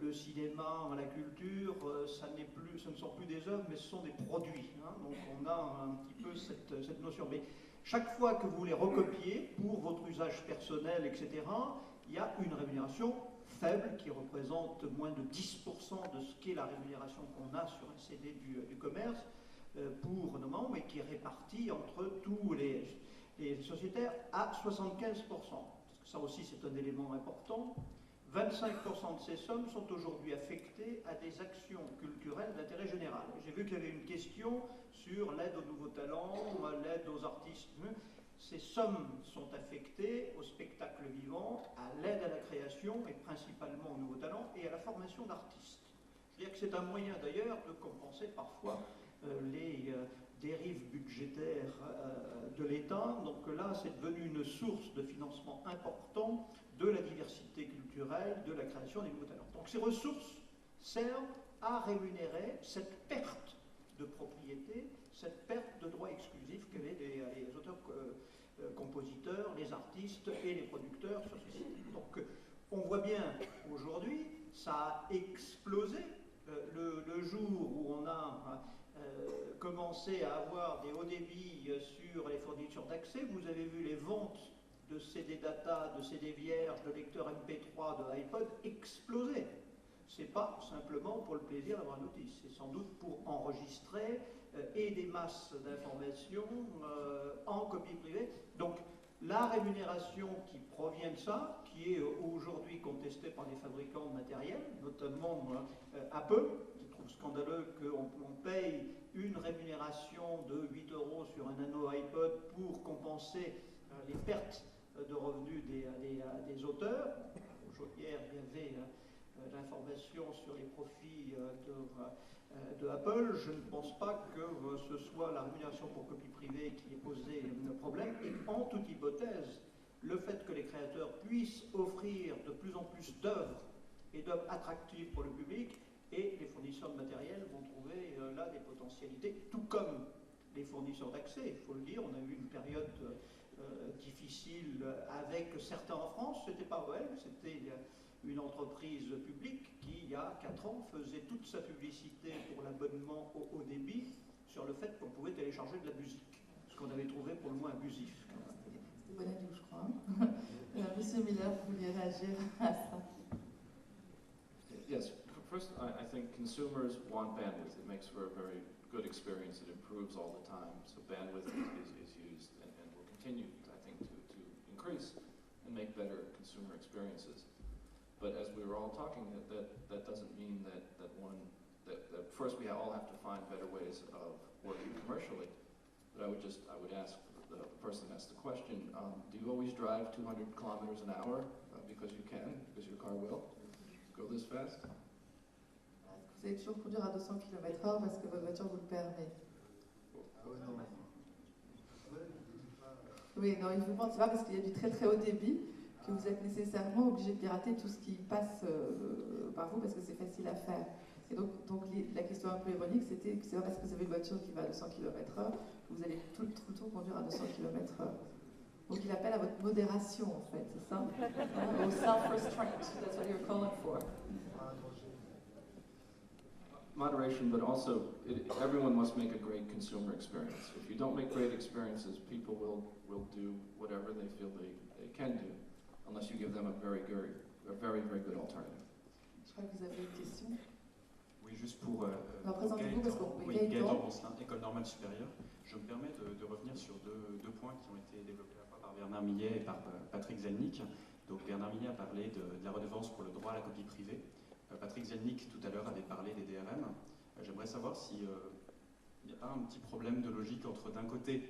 le cinéma, la culture, ce ne sont plus des œuvres mais ce sont des produits. Hein. Donc on a un petit peu cette notion. Mais chaque fois que vous les recopiez pour votre usage personnel, etc., il y a une rémunération faible qui représente moins de 10% de ce qu'est la rémunération qu'on a sur un CD du commerce pour nos membres et qui est répartie entre tous les sociétaires à 75%. Parce que ça aussi c'est un élément important. 25% de ces sommes sont aujourd'hui affectées à des actions culturelles d'intérêt général. J'ai vu qu'il y avait une question sur l'aide aux nouveaux talents, l'aide aux artistes. Ces sommes sont affectées au spectacle vivant, à l'aide à la création et principalement aux nouveaux talents et à la formation d'artistes. Je veux dire que c'est un moyen d'ailleurs de compenser parfois les dérives budgétaires de l'État. Donc là, c'est devenu une source de financement important de la diversité culturelle, de la création des nouveaux talents. Donc ces ressources servent à rémunérer cette perte de propriété, cette perte de droits exclusifs qu'avaient les auteurs, compositeurs, les artistes et les producteurs sur ce site. Donc on voit bien aujourd'hui, ça a explosé le jour où on a commencé à avoir des hauts débits sur les fournitures d'accès. Vous avez vu les ventes de CD data, de CD vierges, de lecteurs MP3, de iPod exploser. C'est pas simplement pour le plaisir d'avoir une notice, c'est sans doute pour enregistrer et des masses d'informations en copie privée. Donc la rémunération qui provient de ça, qui est aujourd'hui contestée par les fabricants de matériel, notamment Apple, qui trouve scandaleux qu'on paye une rémunération de 8 € sur un anneau iPod pour compenser les pertes de revenus des auteurs. Hier, il y avait l'information sur les profits de Apple. Je ne pense pas que ce soit la rémunération pour copie privée qui ait posé le problème. Et en toute hypothèse, le fait que les créateurs puissent offrir de plus en plus d'œuvres et d'œuvres attractives pour le public, et les fournisseurs de matériel vont trouver là des potentialités, tout comme les fournisseurs d'accès. Il faut le dire, on a eu une période difficile avec certains en France. C'était pas OL, c'était une entreprise publique qui, il y a 4 ans, faisait toute sa publicité pour l'abonnement au haut débit sur le fait qu'on pouvait télécharger de la musique, ce qu'on avait trouvé pour le moins abusif. C'était Bonadou, je crois. Monsieur Miller, vous vouliez réagir à ça? Yes. First, I think consumers want bandwidth. It makes for a very good experience. It improves all the time. So bandwidth is used and will continue, I think, to increase and make better consumer experiences. But as we were all talking, that doesn't mean that first we all have to find better ways of working commercially. But I would ask the person who asked the question, do you always drive 200 kilometers an hour because you can, because your car will go this fast? Vous allez toujours conduire à 200 km/h parce que votre voiture vous le permet. Ah ouais, non. Oui, non, il faut penser pas parce qu'il y a du très très haut débit que vous êtes nécessairement obligé de pirater tout ce qui passe par vous parce que c'est facile à faire. Et donc la question un peu ironique, c'était que c'est pas parce que vous avez une voiture qui va à 200 km/h que vous allez tout le temps conduire à 200 km/h. Donc il appelle à votre modération en fait, c'est ça? Au self-restraint, that's what you're calling for. Moderation, but also everyone must make a great consumer experience. If you don't make great experiences, people will do whatever they feel they can do, unless you give them a very good alternative. Je crois que vous avez une question. Oui, juste pour Présentez-vous parce qu'on peut Gaëtan Roncelin, École normale supérieure. Je me permets de revenir sur deux points qui ont été développés à la fois par Bernard Millet et par Patrick Zelnick. Donc Bernard Millet a parlé de la redevance pour le droit à la copie privée. Patrick Zelnick, tout à l'heure, avait parlé des DRM. J'aimerais savoir s'il n'y a pas un petit problème de logique entre, d'un côté,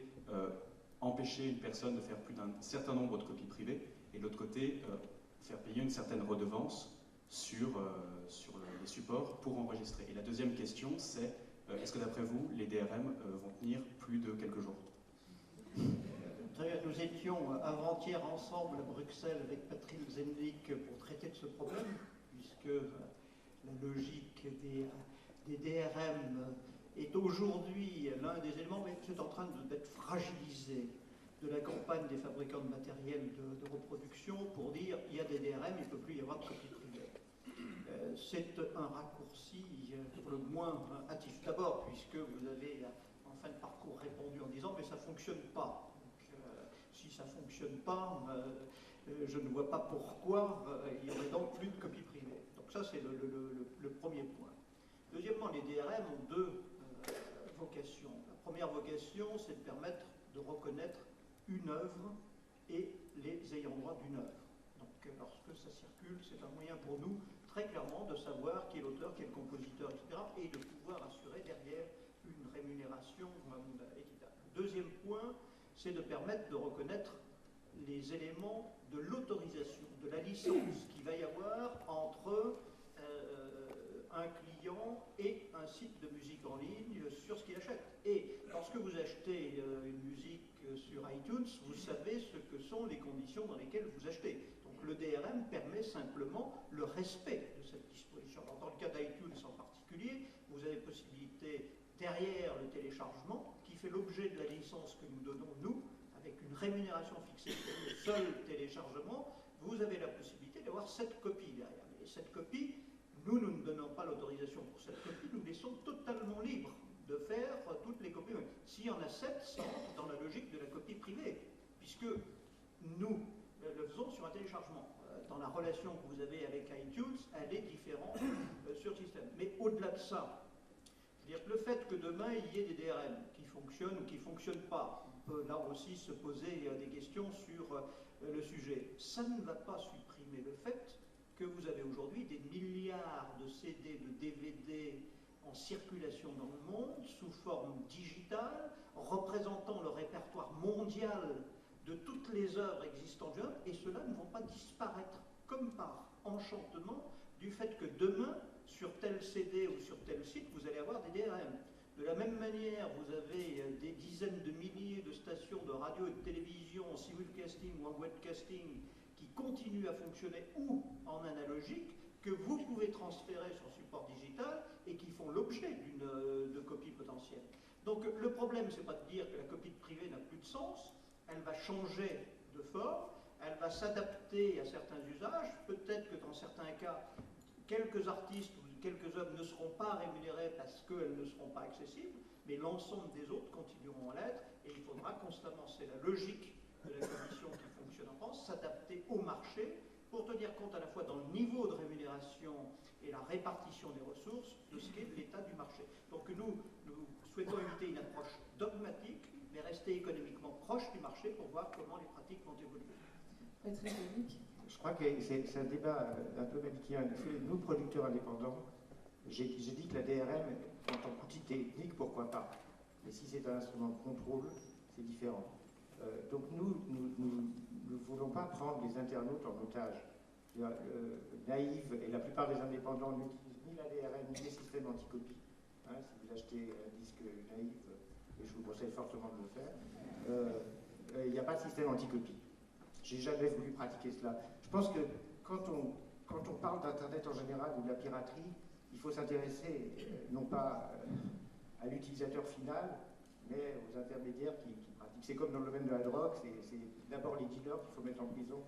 empêcher une personne de faire plus d'un certain nombre de copies privées, et de l'autre côté, faire payer une certaine redevance les supports pour enregistrer. Et la deuxième question, c'est est-ce que d'après vous, les DRM vont tenir plus de quelques jours? Très bien, nous étions avant-hier ensemble à Bruxelles avec Patrick Zenlik pour traiter de ce problème, puisque la logique des DRM est aujourd'hui l'un des éléments, mais c'est en train d'être fragilisé, de la campagne des fabricants de matériel de reproduction pour dire il y a des DRM, il ne peut plus y avoir de copie privée. C'est un raccourci pour le moins hâtif. D'abord, puisque vous avez en fin de parcours répondu en disant mais ça ne fonctionne pas. Donc, si ça ne fonctionne pas, je ne vois pas pourquoi il y aurait donc plus de copie privée. Donc ça c'est le premier point. Deuxièmement, les DRM ont deux vocations. La première vocation, c'est de permettre de reconnaître une œuvre et les ayants droit d'une œuvre. Donc lorsque ça circule, c'est un moyen pour nous très clairement de savoir qui est l'auteur, qui est le compositeur, etc. et de pouvoir assurer derrière une rémunération équitable. Deuxième point, c'est de permettre de reconnaître les éléments de l'autorisation, de la licence qu'il va y avoir entre un client et un site de musique en ligne sur ce qu'il achète. Et lorsque vous achetez une musique sur iTunes, vous savez ce que sont les conditions dans lesquelles vous achetez. Donc le DRM permet simplement le respect de cette disposition. Alors, dans le cas d'iTunes en particulier, vous avez possibilité derrière le téléchargement, qui fait l'objet de la licence que nous donnons nous, avec une rémunération fixée sur le seul téléchargement, vous avez la possibilité d'avoir cette copie derrière. Et cette copie, nous ne donnons pas l'autorisation pour cette copie, nous laissons totalement libre de faire toutes les copies. S'il y en a 7, ça entre dans la logique de la copie privée, puisque nous le faisons sur un téléchargement. Dans la relation que vous avez avec iTunes, elle est différente sur le système. Mais au-delà de ça, je veux dire que le fait que demain il y ait des DRM qui fonctionnent ou qui ne fonctionnent pas, on peut là aussi se poser des questions sur le sujet. Ça ne va pas supprimer le fait que vous avez aujourd'hui des milliards de CD, de DVD en circulation dans le monde, sous forme digitale, représentant le répertoire mondial de toutes les œuvres existantes, et ceux-là ne vont pas disparaître comme par enchantement du fait que demain, sur tel CD ou sur tel site, vous allez avoir des DRM. De la même manière, vous avez des dizaines de milliers de stations de radio et de télévision en simulcasting ou en webcasting qui continuent à fonctionner ou en analogique, que vous pouvez transférer sur support digital et qui font l'objet de copies potentielles. Donc le problème, c'est pas de dire que la copie privée n'a plus de sens, elle va changer de forme, elle va s'adapter à certains usages, peut-être que dans certains cas, quelques artistes ou quelques œuvres ne seront pas rémunérées parce qu'elles ne seront pas accessibles, mais l'ensemble des autres continueront à l'être, et il faudra constamment, c'est la logique de la commission qui fonctionne en France, s'adapter au marché pour tenir compte à la fois dans le niveau de rémunération et la répartition des ressources de ce qu'est l'état du marché. Donc nous souhaitons éviter une approche dogmatique, mais rester économiquement proche du marché pour voir comment les pratiques vont évoluer. Patrick Zenlik. Je crois que c'est un débat un peu manichéen. Nous, producteurs indépendants, j'ai dit que la DRM, en tant qu'outil technique, pourquoi pas. Mais si c'est un instrument de contrôle, c'est différent. Donc nous ne voulons pas prendre les internautes en otage. Naïve et la plupart des indépendants n'utilisent ni la DRM ni les systèmes anti-copie. Si vous achetez un disque Naïve, et je vous conseille fortement de le faire, il n'y a pas de système anti-copie. J'ai jamais voulu pratiquer cela. Je pense que quand on parle d'Internet en général ou de la piraterie, il faut s'intéresser non pas à l'utilisateur final, mais aux intermédiaires qui pratiquent. C'est comme dans le domaine de la drogue, c'est d'abord les dealers qu'il faut mettre en prison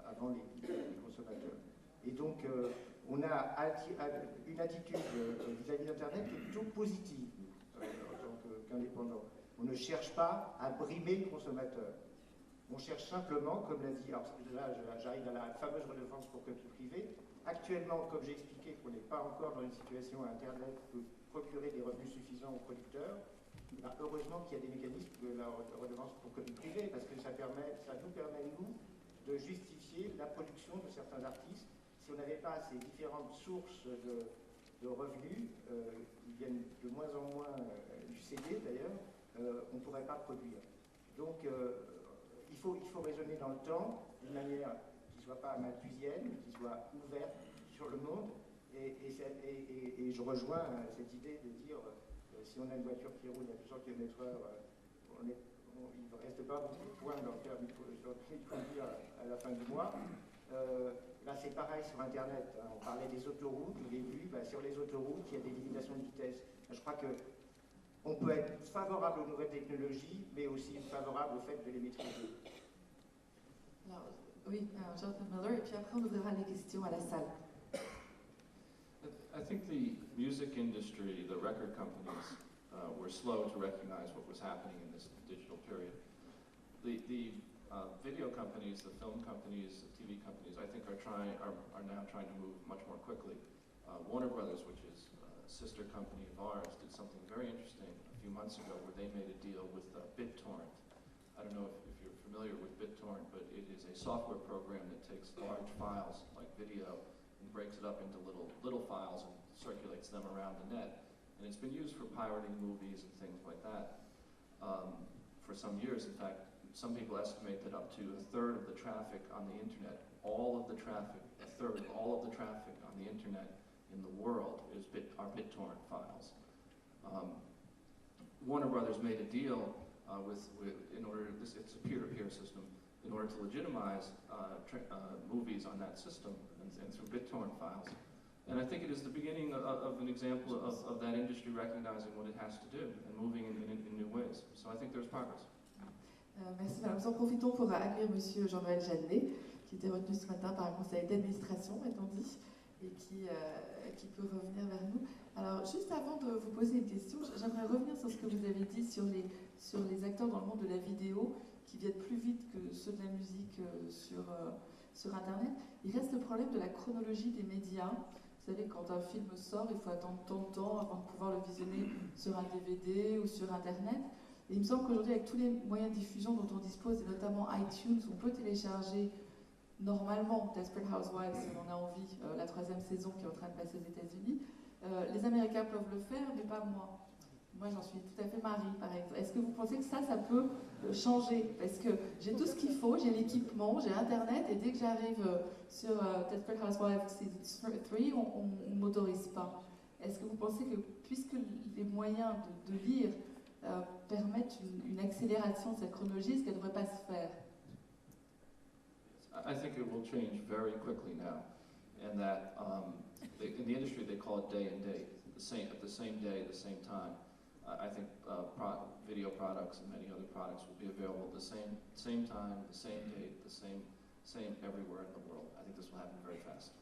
avant les consommateurs. Et donc, on a une attitude vis-à-vis d'Internet qui est plutôt positive en tant qu'indépendant. On ne cherche pas à brimer le consommateur. On cherche simplement, comme l'a dit, alors là j'arrive à la fameuse redevance pour copie privée. Actuellement, comme j'ai expliqué, qu'on n'est pas encore dans une situation où Internet peut procurer des revenus suffisants aux producteurs, heureusement qu'il y a des mécanismes de la redevance pour copie privée, parce que ça nous permet, nous, de justifier la production de certains artistes. Si on n'avait pas ces différentes sources de revenus, qui viennent de moins en moins du CD d'ailleurs, on ne pourrait pas produire. Donc, il faut raisonner dans le temps, d'une manière qui ne soit pas malthusienne, qui soit ouverte sur sur le monde. Et je rejoins cette idée de dire si on a une voiture qui roule à 200 km/h, il ne reste pas beaucoup de points dans le permis de conduire à la fin du mois. Là, c'est pareil sur Internet. Hein. On parlait des autoroutes. Au début, sur les autoroutes, il y a des limitations de vitesse. Je crois qu'on peut être favorable aux nouvelles technologies, mais aussi favorable au fait de les maîtriser. Alors, oui, Jonathan Miller, et puis après on ouvrira les questions à la salle. I think the music industry, the record companies, were slow to recognize what was happening in this digital period. The video companies, the film companies, the TV companies, I think are now trying to move much more quickly. Warner Brothers, which is a sister company of ours, did something very interesting a few months ago where they made a deal with BitTorrent. I don't know if you're familiar with BitTorrent, but it is a software program that takes large files like video and breaks it up into little files and circulates them around the net. And it's been used for pirating movies and things like that for some years. In fact, some people estimate that up to a third of the traffic on the internet, a third of all of the traffic on the internet in the world are BitTorrent files. Warner Brothers made a deal it's a peer-to-peer system, in order to legitimize movies on that system and through BitTorrent files. And I think it is the beginning of an example of that industry recognizing what it has to do and moving in new ways. So I think there's progress. Merci madame. Nous en profitons pour accueillir monsieur Jean-Noël Jeannet, qui était retenu ce matin par un conseil d'administration, est-on dit, et qui peut revenir vers nous. Alors, juste avant de vous poser une question, j'aimerais revenir sur ce que vous avez dit sur les acteurs dans le monde de la vidéo qui viennent plus vite que ceux de la musique sur Internet. Il reste le problème de la chronologie des médias. Vous savez, quand un film sort, il faut attendre tant de temps avant de pouvoir le visionner sur un DVD ou sur Internet. Et il me semble qu'aujourd'hui, avec tous les moyens de diffusion dont on dispose, et notamment iTunes, on peut télécharger normalement Desperate Housewives, si on en a envie, la 3e saison qui est en train de passer aux États-Unis. Les Américains peuvent le faire, mais pas moi. Moi, j'en suis tout à fait Marie, par exemple. Est-ce que vous pensez que ça peut changer? Parce que j'ai tout ce qu'il faut, j'ai l'équipement, j'ai Internet, et dès que j'arrive sur Desperate Housewives Season 3, on ne m'autorise pas. Est-ce que vous pensez que, puisque les moyens de lire permettent une accélération de cette chronologie, est-ce qu'elle ne devrait pas se faire? I think it will change very quickly now, and that in the industry they call it day and date, at the same day, the same time. I think video products and many other products will be available at the same time, the same date, the same everywhere in the world. I think this will happen very fast.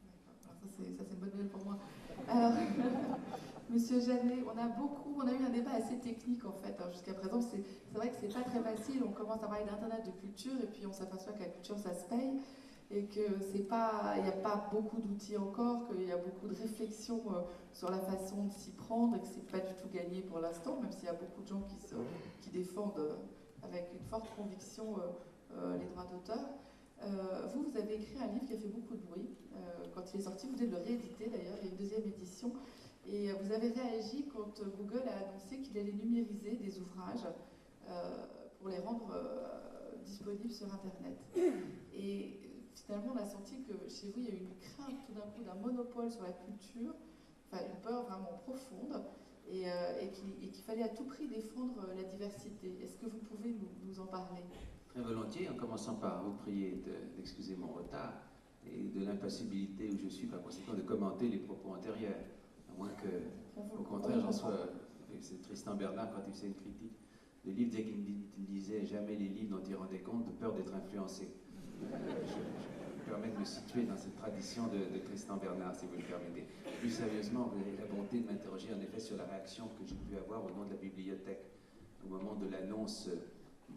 Alors ça c'est une bonne nouvelle pour moi. Alors, Monsieur Jeannet, on a eu un débat assez technique en fait. Jusqu'à présent, c'est vrai que c'est pas très facile. On commence à parler d'internet, de culture, et puis on s'aperçoit que la culture ça se paye, et que il n'y a pas beaucoup d'outils encore, qu'il y a beaucoup de réflexions sur la façon de s'y prendre, et que c'est pas du tout gagné pour l'instant, même s'il y a beaucoup de gens qui défendent avec une forte conviction les droits d'auteur. Vous avez écrit un livre qui a fait beaucoup de bruit quand il est sorti. Vous venez de le rééditer d'ailleurs, il y a une 2e édition. Et vous avez réagi quand Google a annoncé qu'il allait numériser des ouvrages pour les rendre disponibles sur Internet. Et finalement, on a senti que chez vous, il y a eu une crainte tout d'un coup d'un monopole sur la culture, enfin une peur vraiment profonde, et qu'il fallait à tout prix défendre la diversité. Est-ce que vous pouvez nous en parler? Très volontiers, en commençant par vous prier d'excuser mon retard et de l'impassibilité où je suis par conséquent de commenter les propos antérieurs. À moins que, au contraire, j'en sois avec Tristan Bernard quand il faisait une critique. Le livre, dès qu'il disait jamais les livres dont il rendait compte, de peur d'être influencé. Je me permets de me situer dans cette tradition de Tristan Bernard, si vous le permettez. Plus sérieusement, vous avez la bonté de m'interroger en effet sur la réaction que j'ai pu avoir au nom de la bibliothèque au moment de l'annonce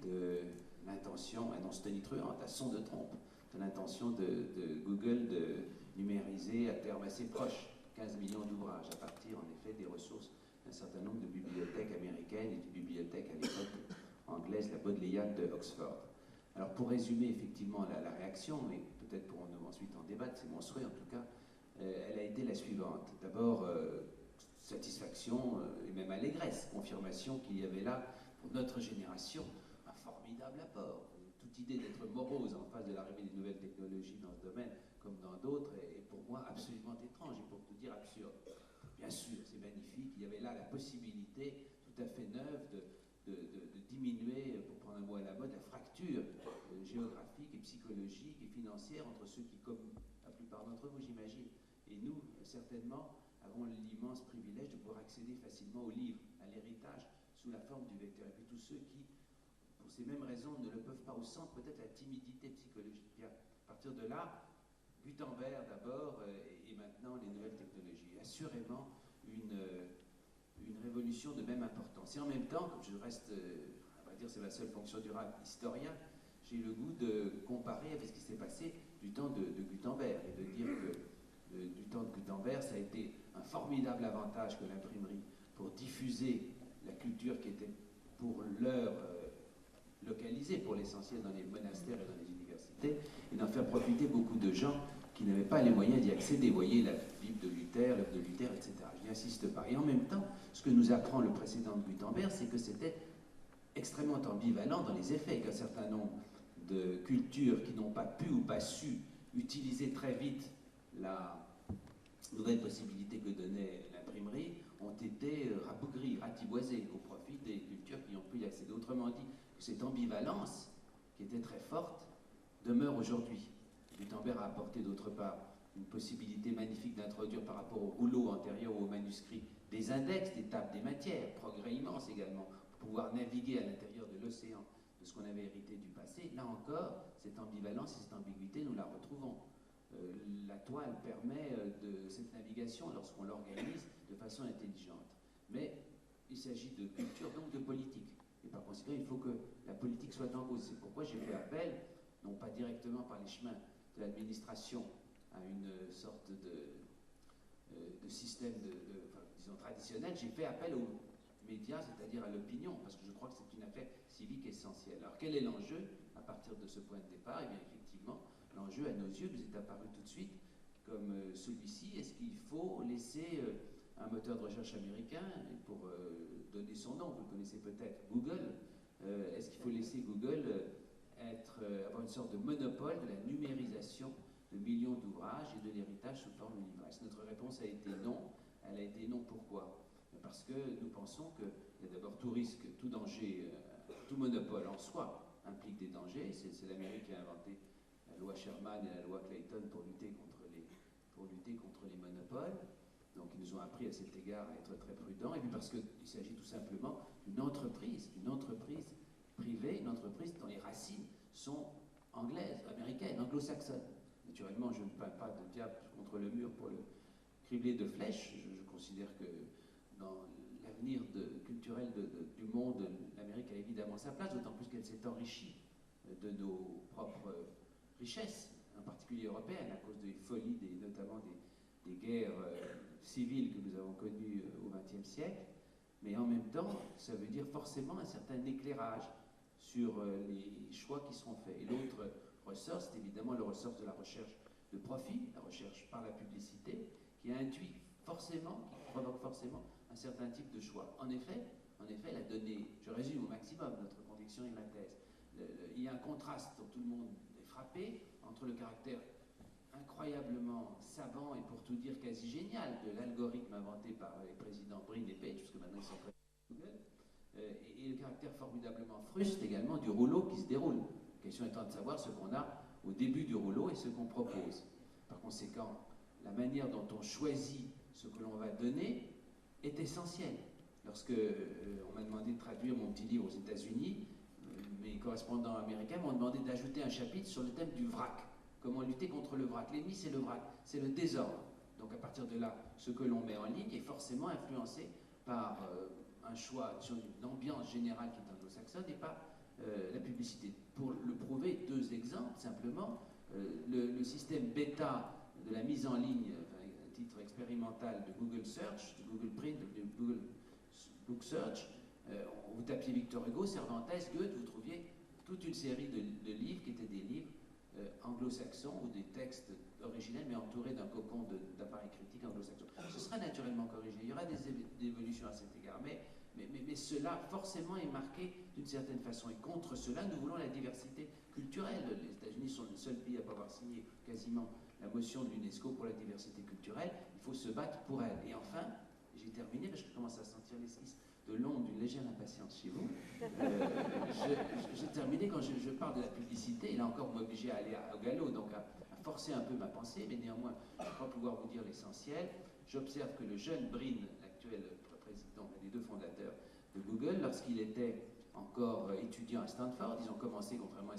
de l'intention, annonce tonitruante, à son de trompe, de l'intention de Google de numériser à terme assez proche 15 millions d'ouvrages à partir en effet des ressources d'un certain nombre de bibliothèques américaines et de bibliothèques à l'époque anglaise, la Bodleian de Oxford. Alors pour résumer effectivement la réaction, et peut-être pourrons-nous ensuite en débattre, c'est mon souhait en tout cas, elle a été la suivante. D'abord, satisfaction et même allégresse, confirmation qu'il y avait là, pour notre génération, un formidable apport. Toute idée d'être morose en face de l'arrivée des nouvelles technologies dans ce domaine comme dans d'autres, est pour moi absolument étrange et pour tout dire absurde. Bien sûr, c'est magnifique, il y avait là la possibilité tout à fait neuve de diminuer, pour prendre un mot à la mode, la fracture géographique et psychologique et financière entre ceux qui, comme la plupart d'entre vous, j'imagine, et nous, certainement, avons l'immense privilège de pouvoir accéder facilement aux livres, à l'héritage, sous la forme du vecteur. Et puis tous ceux qui, pour ces mêmes raisons, ne le peuvent pas, au centre peut-être la timidité psychologique. Bien, à partir de là, Gutenberg d'abord, et maintenant les nouvelles technologies. Assurément une révolution de même importance. Et en même temps, comme je reste, on va dire c'est ma seule fonction durable, historien, j'ai le goût de comparer avec ce qui s'est passé du temps de Gutenberg et de dire que du temps de Gutenberg, ça a été un formidable avantage que l'imprimerie pour diffuser la culture qui était pour l'heure localisée pour l'essentiel dans les monastères et dans les universités, et d'en faire profiter beaucoup de gens qui n'avaient pas les moyens d'y accéder. Vous voyez la Bible de Luther, l'œuvre de Luther, etc. Je n'y insiste pas. Et en même temps, ce que nous apprend le précédent de Gutenberg, c'est que c'était extrêmement ambivalent dans les effets, qu'un certain nombre de cultures qui n'ont pas pu ou pas su utiliser très vite la nouvelle possibilité que donnait l'imprimerie ont été rabougries, ratiboisées au profit des cultures qui ont pu y accéder. Autrement dit, cette ambivalence, qui était très forte, demeure aujourd'hui. Gutenberg a apporté d'autre part une possibilité magnifique d'introduire par rapport au rouleau antérieur ou au manuscrit des index, des tables, des matières, progrès immense également, pour pouvoir naviguer à l'intérieur de l'océan de ce qu'on avait hérité du passé. Là encore, cette ambivalence et cette ambiguïté, nous la retrouvons. La toile permet de cette navigation lorsqu'on l'organise de façon intelligente. Mais il s'agit de culture, donc de politique. Et par conséquent, il faut que la politique soit en cause. C'est pourquoi j'ai fait appel, non pas directement par les chemins de l'administration, à une sorte de système disons traditionnel. J'ai fait appel aux médias, c'est-à-dire à l'opinion, parce que je crois que c'est une affaire civique essentielle. Alors quel est l'enjeu à partir de ce point de départ? Eh bien effectivement, l'enjeu à nos yeux nous est apparu tout de suite comme celui-ci. Est-ce qu'il faut laisser un moteur de recherche américain, et pour donner son nom, vous le connaissez peut-être, Google, est-ce qu'il faut laisser Google avoir une sorte de monopole de la numérisation de millions d'ouvrages et de l'héritage sous forme de livresse? Notre réponse a été non. Elle a été non, pourquoi? Parce que nous pensons qu'il y a d'abord tout risque, tout danger, tout monopole en soi implique des dangers. C'est l'Amérique qui a inventé la loi Sherman et la loi Clayton pour lutter contre les monopoles. Donc ils nous ont appris à cet égard à être très prudents. Et puis parce qu'il s'agit tout simplement d'une entreprise privée, une entreprise dont les racines sont anglaises, américaines, anglo-saxonnes. Naturellement, je ne peins pas de diable contre le mur pour le cribler de flèches. Je considère que dans l'avenir culturel du monde, l'Amérique a évidemment sa place, d'autant plus qu'elle s'est enrichie de nos propres richesses, en particulier européennes, à cause des folies, notamment des guerres civiles que nous avons connues au XXe siècle. Mais en même temps, ça veut dire forcément un certain éclairage sur les choix qui seront faits. Et l'autre ressort, c'est évidemment le ressort de la recherche de profit, la recherche par la publicité, qui induit forcément, qui provoque forcément un certain type de choix. En effet, la donnée, je résume au maximum notre conviction et ma thèse, il y a un contraste dont tout le monde est frappé entre le caractère incroyablement savant et pour tout dire quasi génial de l'algorithme inventé par les présidents Brin et Page, puisque maintenant ils sont présidents de Google, et le caractère formidablement fruste également du rouleau qui se déroule. La question étant de savoir ce qu'on a au début du rouleau et ce qu'on propose. Par conséquent, la manière dont on choisit ce que l'on va donner est essentielle. Lorsque on m'a demandé de traduire mon petit livre aux États-Unis, mes correspondants américains m'ont demandé d'ajouter un chapitre sur le thème du vrac. Comment lutter contre le vrac? L'ennemi, c'est le vrac, c'est le désordre. Donc à partir de là, ce que l'on met en ligne est forcément influencé par un choix sur une ambiance générale qui est anglo-saxonne et par la publicité. Pour le prouver, deux exemples simplement. Le système bêta de la mise en ligne, à titre expérimental, de Google Search, de Google Print, de Google Book Search, vous tapiez Victor Hugo, Cervantes, Goethe, vous trouviez toute une série de livres qui étaient des livres anglo-saxons ou des textes originels mais entourés d'un cocon d'appareils critiques anglo-saxons. Ce sera naturellement corrigé. Il y aura des évolutions à cet égard, mais cela forcément est marqué d'une certaine façon. Et contre cela, nous voulons la diversité culturelle. Les États-Unis sont le seul pays à ne pas avoir signé quasiment la motion de l'UNESCO pour la diversité culturelle, il faut se battre pour elle. Et enfin, j'ai terminé parce que je commence à sentir l'esquisse de l'ombre d'une légère impatience chez vous. J'ai terminé quand je parle de la publicité, et là encore vous m'obligez à aller au galop, donc à forcer un peu ma pensée, mais néanmoins je crois pouvoir vous dire l'essentiel. J'observe que le jeune Brin, l'actuel président, un des deux fondateurs de Google, lorsqu'il était encore étudiant à Stanford, ils ont commencé, contrairement à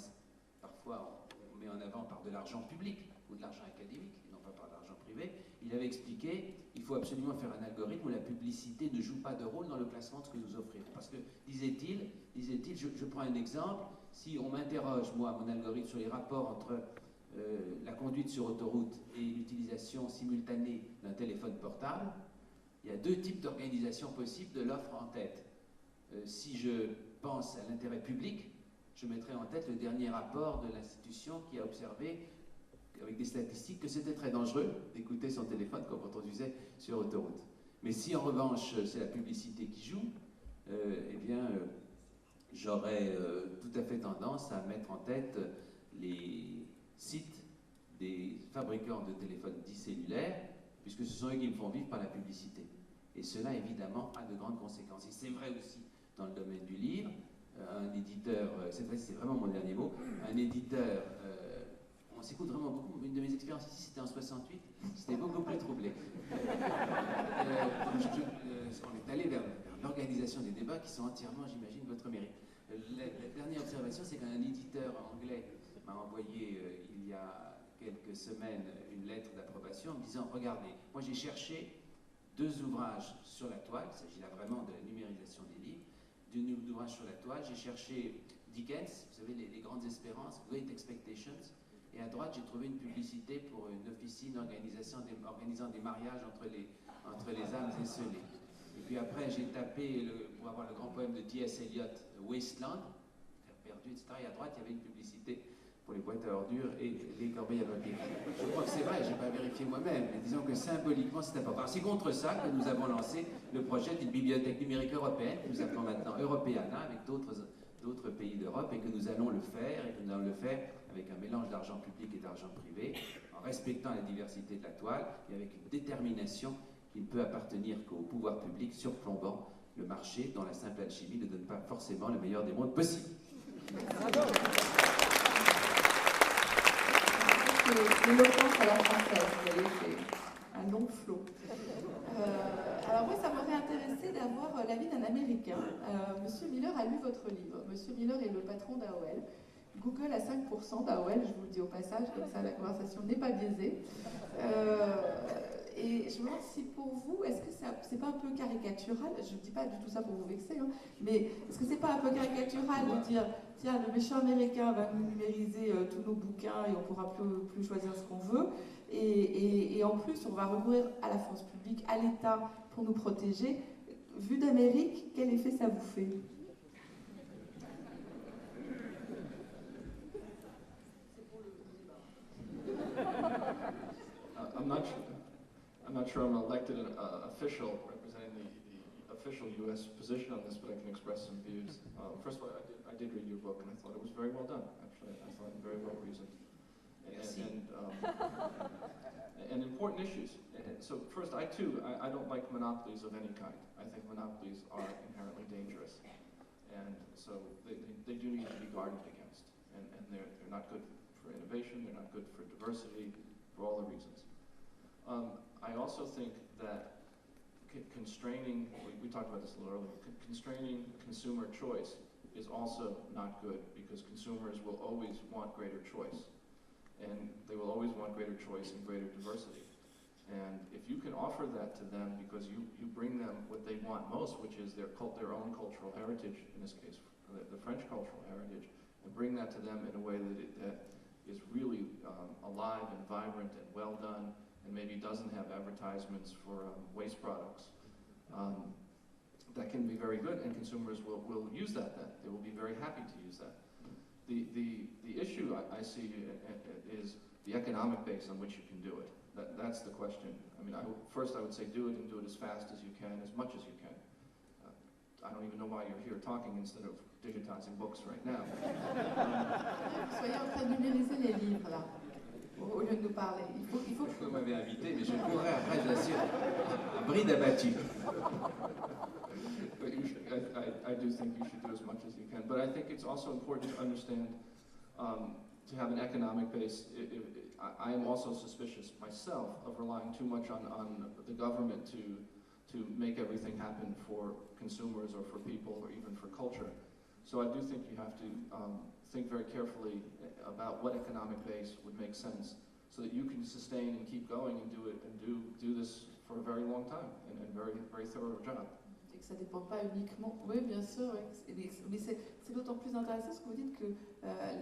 parfois on met en avant par de l'argent public ou de l'argent académique, et non pas par de l'argent privé, il avait expliqué il faut absolument faire un algorithme où la publicité ne joue pas de rôle dans le placement de ce que nous offrirons. Parce que, disait-il, je prends un exemple, si on m'interroge, moi, mon algorithme, sur les rapports entre la conduite sur autoroute et l'utilisation simultanée d'un téléphone portable, il y a deux types d'organisation possibles de l'offre en tête. Si je pense à l'intérêt public, je mettrai en tête le dernier rapport de l'institution qui a observé, avec des statistiques, que c'était très dangereux d'écouter son téléphone quand on conduisait sur autoroute. Mais si en revanche c'est la publicité qui joue, j'aurais tout à fait tendance à mettre en tête les sites des fabricants de téléphones dits cellulaires, puisque ce sont eux qui me font vivre par la publicité. Et cela, évidemment, a de grandes conséquences. Et c'est vrai aussi dans le domaine du livre. Un éditeur, cette fois-ci c'est vraiment mon dernier mot, un éditeur, on s'écoute vraiment beaucoup, une de mes expériences ici c'était en 68, c'était beaucoup plus troublé. On est allé vers l'organisation des débats qui sont entièrement, j'imagine, votre mérite. La dernière observation, c'est qu'un éditeur anglais m'a envoyé il y a quelques semaines une lettre d'approbation en me disant, regardez, moi j'ai cherché 2 ouvrages sur la toile, il s'agit là vraiment de la numérisation des livres, d'un ouvrage sur la toile, j'ai cherché Dickens, vous savez, les grandes espérances, Great Expectations, et à droite j'ai trouvé une publicité pour une officine organisant des mariages entre les âmes esselées. Et puis après j'ai tapé, pour avoir le grand poème de T.S. Eliot, Wasteland, perdu, etc. Et à droite il y avait une publicité pour les boîtes à ordures et les corbeilles à papier. Je crois que c'est vrai, je n'ai pas vérifié moi-même, mais disons que symboliquement c'est important. C'est contre ça que nous avons lancé le projet d'une bibliothèque numérique européenne, que nous appelons maintenant Europeana, avec d'autres pays d'Europe, et que nous allons le faire, et que nous allons le faire avec un mélange d'argent public et d'argent privé, en respectant la diversité de la toile, et avec une détermination qui ne peut appartenir qu'au pouvoir public surplombant le marché, dont la simple alchimie ne donne pas forcément le meilleur des mondes possible. L'éloquence à la française, vous voyez, c'est un long flot. Alors moi, ça m'aurait intéressé d'avoir l'avis d'un Américain. Monsieur Miller a lu votre livre. Monsieur Miller est le patron d'AOL. Google a 5% d'AOL, je vous le dis au passage, comme ça la conversation n'est pas biaisée. Et je me demande si pour vous, est-ce que c'est pas un peu caricatural, je ne dis pas du tout ça pour vous vexer, hein, mais est-ce que c'est pas un peu caricatural de dire tiens, le méchant américain va nous numériser tous nos bouquins et on pourra plus choisir ce qu'on veut, et en plus on va recourir à la force publique, à l'État pour nous protéger. Vu d'Amérique, quel effet ça vous fait ? I'm not sure I'm an elected official representing the official U.S. position on this, but I can express some views. First of all, I did read your book, and I thought it was very well done. Actually, I thought it very well reasoned, and important issues. So first, I don't like monopolies of any kind. I think monopolies are inherently dangerous, and so they do need to be guarded against. And they're not good for innovation. They're not good for diversity, for all the reasons. I also think that constraining, we talked about this a little earlier, constraining consumer choice is also not good, because consumers will always want greater choice. And they will always want greater choice and greater diversity. And if you can offer that to them because you bring them what they want most, which is their own cultural heritage, in this case, the French cultural heritage, and bring that to them in a way that is really alive and vibrant and well done, and maybe doesn't have advertisements for waste products, that can be very good, and consumers will use that then. They will be very happy to use that. The issue I see is the economic base on which you can do it. That's the question. I mean, first I would say do it, and do it as fast as you can, as much as you can. I don't even know why you're here talking instead of digitizing books right now. Soyez en train de numériser les livres, là. au lieu de nous parler. Il faut Vous m'avez invité, mais je courrais après, j'assure, un bride abattu. But I do think you should do as much as you can. But I think it's also important to understand, to have an economic base. I am also suspicious myself of relying too much on the government to make everything happen for consumers or for people or even for culture. So I do think you have to think very carefully about what economic base would make sense so that you can sustain and keep going and do it and do this for a very long time and very thorough job. Et que ça ne dépend pas uniquement. Oui, bien sûr, oui. Mais c'est d'autant plus intéressant ce que vous dites que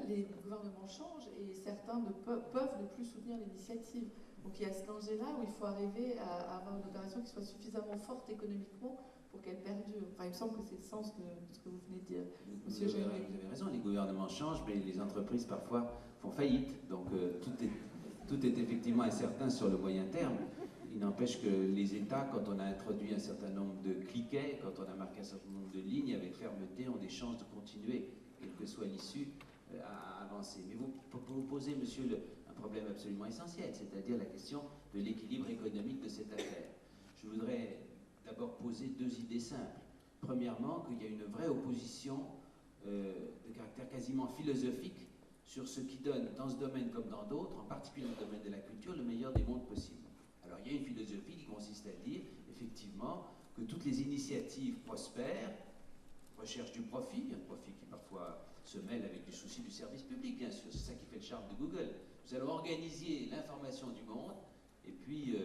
les gouvernements changent et certains peuvent ne plus soutenir l'initiative. Donc il y a ce danger-là où il faut arriver à avoir une opération qui soit suffisamment forte économiquement pour qu'elle perdure. Enfin, il me semble que c'est le sens de ce que vous venez de dire, Monsieur Géry. Vous avez raison, les gouvernements changent, mais les entreprises parfois font faillite. Donc tout est effectivement incertain sur le moyen terme. Il n'empêche que les États, quand on a introduit un certain nombre de cliquets, quand on a marqué un certain nombre de lignes avec fermeté, ont des chances de continuer, quelle que soit l'issue, à avancer. Mais vous posez, monsieur, un problème absolument essentiel, c'est-à-dire la question de l'équilibre économique de cette affaire. Je voudrais d'abord poser deux idées simples. Premièrement, qu'il y a une vraie opposition de caractère quasiment philosophique sur ce qui donne, dans ce domaine comme dans d'autres, en particulier dans le domaine de la culture, le meilleur des mondes possibles. Alors il y a une philosophie qui consiste à dire, effectivement, que toutes les initiatives prospèrent, recherche du profit, un profit qui parfois se mêle avec du souci du service public, bien sûr, c'est ça qui fait le charme de Google. Nous allons organiser l'information du monde, et puis,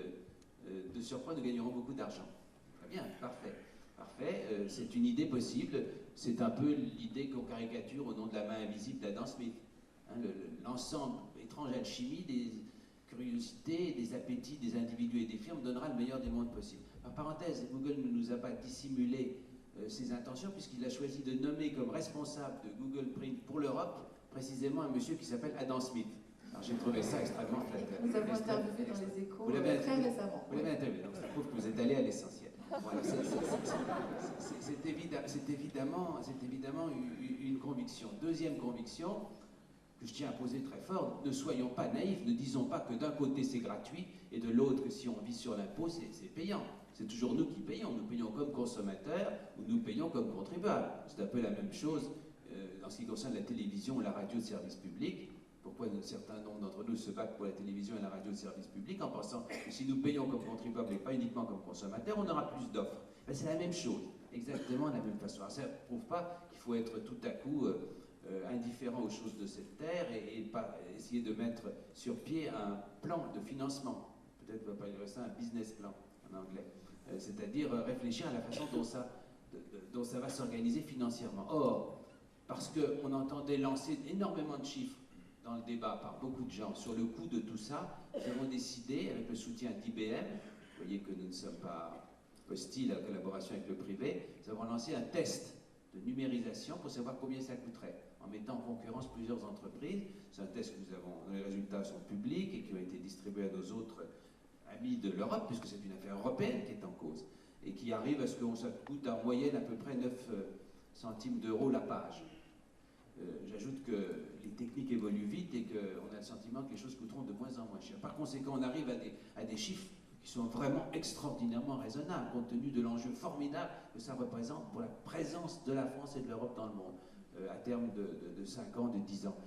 de surcroît, nous gagnerons beaucoup d'argent. Très bien, parfait. Parfait, c'est une idée possible, c'est un peu l'idée qu'on caricature au nom de la main invisible d'Adam Smith. Hein, l'ensemble étrange alchimie des curiosités, des appétits des individus et des firmes donnera le meilleur des mondes possibles. Par parenthèse, Google ne nous a pas dissimulé ses intentions puisqu'il a choisi de nommer comme responsable de Google Print pour l'Europe précisément un monsieur qui s'appelle Adam Smith. Alors j'ai trouvé ça extrêmement flatteur. Nous avons interviewé dans les Échos très récemment. Vous l'avez interviewé, donc ça prouve que vous êtes allé à l'essentiel. Voilà, c'est évidemment une conviction. Deuxième conviction, que je tiens à poser très fort, ne soyons pas naïfs, ne disons pas que d'un côté c'est gratuit et de l'autre que si on vit sur l'impôt c'est payant. C'est toujours nous qui payons. Nous payons comme consommateurs ou nous payons comme contribuables. C'est un peu la même chose en ce qui concerne la télévision ou la radio de service public. Pourquoi un certain nombre d'entre nous se battent pour la télévision et la radio de service public en pensant que si nous payons comme contribuables et pas uniquement comme consommateurs, on aura plus d'offres. Ben, c'est la même chose, exactement de la même façon. Alors, ça ne prouve pas qu'il faut être tout à coup indifférent aux choses de cette terre et pas essayer de mettre sur pied un plan de financement. Peut-être va pas dire ça, un business plan en anglais. C'est-à-dire réfléchir à la façon dont ça va s'organiser financièrement. Or, parce qu'on entendait lancer énormément de chiffres dans le débat par beaucoup de gens sur le coût de tout ça, nous avons décidé, avec le soutien d'IBM, vous voyez que nous ne sommes pas hostiles à la collaboration avec le privé, nous avons lancé un test de numérisation pour savoir combien ça coûterait, en mettant en concurrence plusieurs entreprises. C'est un test que nous avons, dont les résultats sont publics et qui ont été distribués à nos autres amis de l'Europe, puisque c'est une affaire européenne qui est en cause, et qui arrive à ce que ça coûte en moyenne à peu près 9 centimes d'euros la page. J'ajoute que les techniques évoluent vite et qu'on a le sentiment que les choses coûteront de moins en moins cher. Par conséquent, on arrive à des chiffres qui sont vraiment extraordinairement raisonnables, compte tenu de l'enjeu formidable que ça représente pour la présence de la France et de l'Europe dans le monde, à terme de 5 ans, de 10 ans.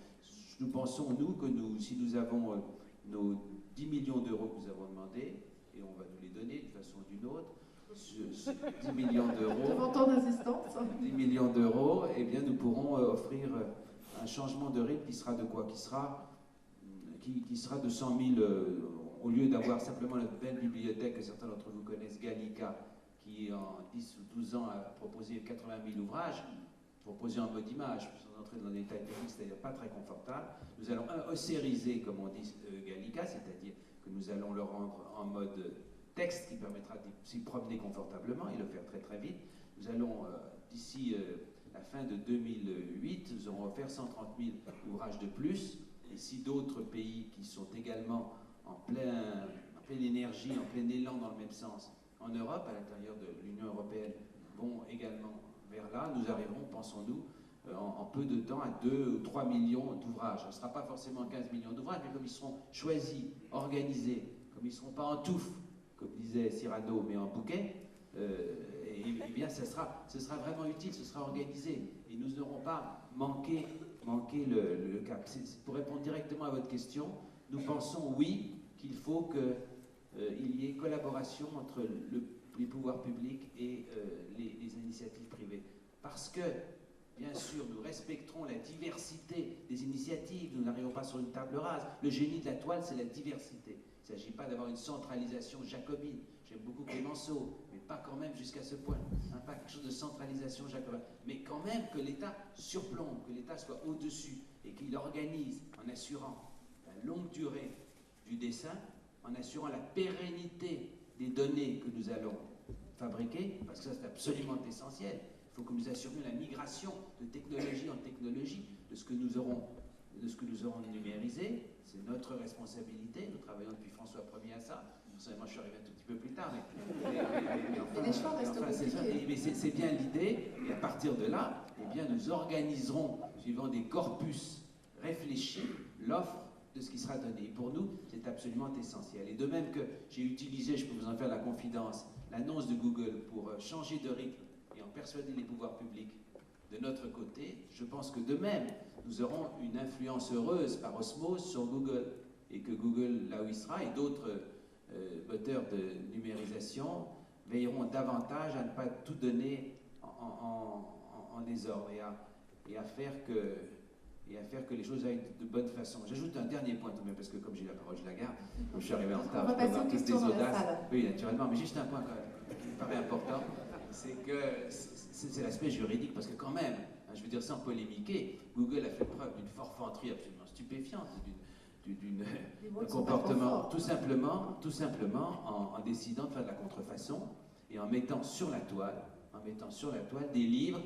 Nous pensons, nous, que si nous avons nos 10 millions d'euros que nous avons demandés, et on va nous les donner d'une façon ou d'une autre, 10 millions d'euros. Devant tant d'insistance. 10 millions d'euros, eh bien nous pourrons offrir un changement de rythme qui sera de quoi ? Qui sera de 100 000, au lieu d'avoir simplement la belle bibliothèque que certains d'entre vous connaissent, Gallica, qui en 10 ou 12 ans a proposé 80 000 ouvrages, proposés en mode image, sans entrer dans les détails techniques, c'est-à-dire pas très confortable. Nous allons eusériser, comme on dit, Gallica, c'est-à-dire que nous allons le rendre en mode texte qui permettra de s'y promener confortablement et le faire très très vite. Nous allons, d'ici la fin de 2008, nous aurons offert 130 000 ouvrages de plus. Et si d'autres pays qui sont également en pleine énergie, en plein élan dans le même sens, en Europe, à l'intérieur de l'Union européenne, vont également vers là, nous arriverons, pensons-nous, en peu de temps à 2 ou 3 millions d'ouvrages. Ce ne sera pas forcément 15 millions d'ouvrages, mais comme ils seront choisis, organisés, comme ils ne seront pas en touffe, comme disait Cyrano, mais en bouquet, eh bien ce sera vraiment utile, ce sera organisé. Et nous n'aurons pas manqué le cap. Pour répondre directement à votre question, nous pensons, oui, qu'il faut qu'il y ait collaboration entre les pouvoirs publics et les initiatives privées. Parce que, bien sûr, nous respecterons la diversité des initiatives, nous n'arrivons pas sur une table rase. Le génie de la toile, c'est la diversité. Il ne s'agit pas d'avoir une centralisation jacobine. J'aime beaucoup Clémenceau, mais pas quand même jusqu'à ce point. Hein, pas quelque chose de centralisation jacobine. Mais quand même que l'État surplombe, que l'État soit au-dessus et qu'il organise en assurant la longue durée du dessin, en assurant la pérennité des données que nous allons fabriquer, parce que ça c'est absolument essentiel. Il faut que nous assurions la migration de technologie en technologie, de ce que nous aurons numérisé. C'est notre responsabilité. Nous travaillons depuis François Ier à ça. Personnellement, je suis arrivé un tout petit peu plus tard, mais les choix restent compliqués. Mais c'est bien l'idée, et à partir de là, eh bien, nous organiserons, suivant des corpus réfléchis, l'offre de ce qui sera donné. Pour nous, c'est absolument essentiel. Et de même que j'ai utilisé, je peux vous en faire la confidence, l'annonce de Google pour changer de rythme et en persuader les pouvoirs publics de notre côté, je pense que de même, nous aurons une influence heureuse par osmose sur Google, et que Google, là où il sera, et d'autres moteurs de numérisation veilleront davantage à ne pas tout donner en désordre et à faire que les choses aillent de bonne façon. J'ajoute un dernier point tout de même, parce que comme j'ai la parole, je la garde. Comme je suis arrivé en retard, on va passer aux tous questions des dans la audaces. salle. Oui, naturellement, mais juste un point quand même, qui me paraît important, c'est que c'est l'aspect juridique, parce que quand même, je veux dire sans polémiquer, Google a fait preuve d'une forfanterie absolument stupéfiante, d'un comportement, tout simplement en décidant de faire de la contrefaçon et en mettant sur la toile des livres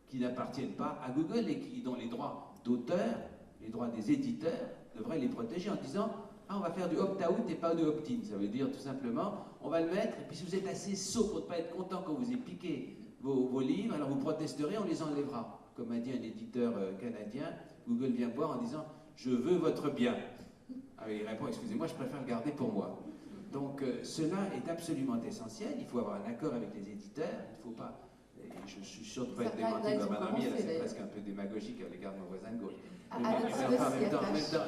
qui n'appartiennent pas à Google et dont les droits d'auteur, les droits des éditeurs devraient les protéger en disant « Ah, on va faire du opt-out et pas du opt-in ». Ça veut dire tout simplement, on va le mettre, et puis si vous êtes assez sot pour ne pas être content quand vous ait piqué vos livres, alors vous protesterez, on les enlèvera. Comme m'a dit un éditeur canadien, Google vient voir en disant « Je veux votre bien ». Alors il répond « Excusez-moi, je préfère le garder pour moi ». Donc cela est absolument essentiel, il faut avoir un accord avec les éditeurs, il ne faut pas... Je suis sûr de ne pas être démenti par Madame Miel, c'est presque un peu démagogique à l'égard de mon voisin de gauche.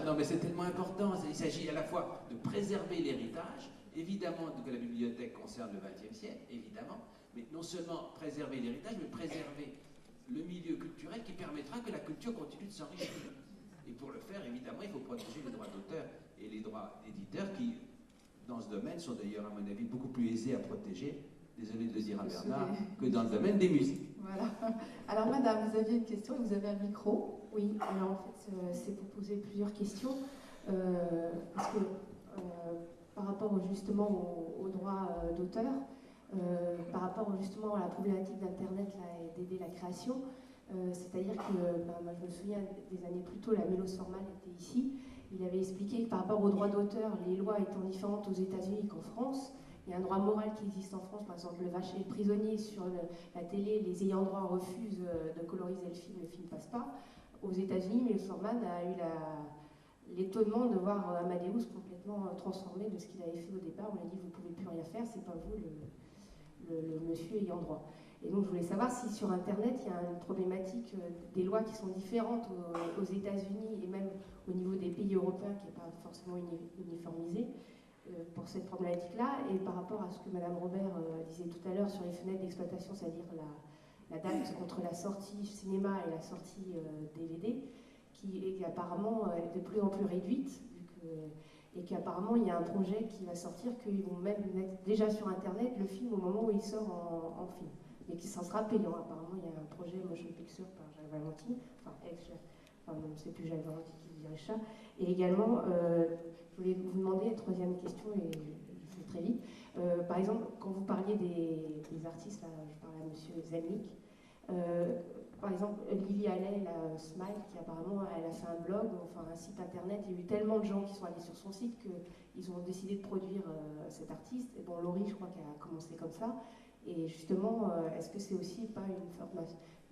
Non, mais c'est tellement important. Il s'agit à la fois de préserver l'héritage, évidemment que la bibliothèque concerne le XXe siècle, évidemment, mais non seulement préserver l'héritage, mais préserver le milieu culturel qui permettra que la culture continue de s'enrichir. Et pour le faire, évidemment, il faut protéger les droits d'auteur et les droits d'éditeurs qui, dans ce domaine, sont d'ailleurs, à mon avis, beaucoup plus aisés à protéger, désolé de le dire à Bernard, que dans le domaine des musiques. Voilà. Alors madame, vous aviez une question et vous avez un micro. Oui, alors en fait, c'est pour poser plusieurs questions. Parce que par rapport justement aux droits d'auteur, par rapport justement à la problématique d'Internet et d'aider la création, c'est-à-dire que moi, je me souviens des années plus tôt, la Mélos Forman était ici. Il avait expliqué que par rapport aux droits d'auteur, les lois étant différentes aux États-Unis qu'en France, il y a un droit moral qui existe en France, par exemple le vacher le prisonnier sur la télé, les ayants droit refusent de coloriser le film passe pas. Aux États-Unis, Milos Forman a eu l'étonnement de voir Amadeus complètement transformé de ce qu'il avait fait au départ. On lui a dit vous ne pouvez plus rien faire, c'est pas vous le monsieur ayant droit. Et donc je voulais savoir si sur Internet il y a une problématique des lois qui sont différentes aux États-Unis et même au niveau des pays européens qui n'est pas forcément uniformisée. Pour cette problématique-là, et par rapport à ce que Madame Robert disait tout à l'heure sur les fenêtres d'exploitation, c'est-à-dire la date entre la sortie cinéma et la sortie DVD, qui est apparemment de plus en plus réduite, et qu'apparemment il y a un projet qui va sortir, qu'ils vont même mettre déjà sur Internet le film au moment où il sort en film, mais qui s'en sera payant. Apparemment il y a un projet motion picture par Jacques Valenti, je ne sais plus Jacques Valenti qui dirige ça, et également... je voulais vous demander une troisième question, et je fais très vite. Par exemple, quand vous parliez des artistes, là, je parlais à M. Zelnick, par exemple, Lily Allen, la Smile, qui apparemment, elle a fait un blog, enfin un site internet, il y a eu tellement de gens qui sont allés sur son site qu'ils ont décidé de produire cet artiste. Et bon, Laurie, je crois qu'elle a commencé comme ça. Et justement, est-ce que c'est aussi pas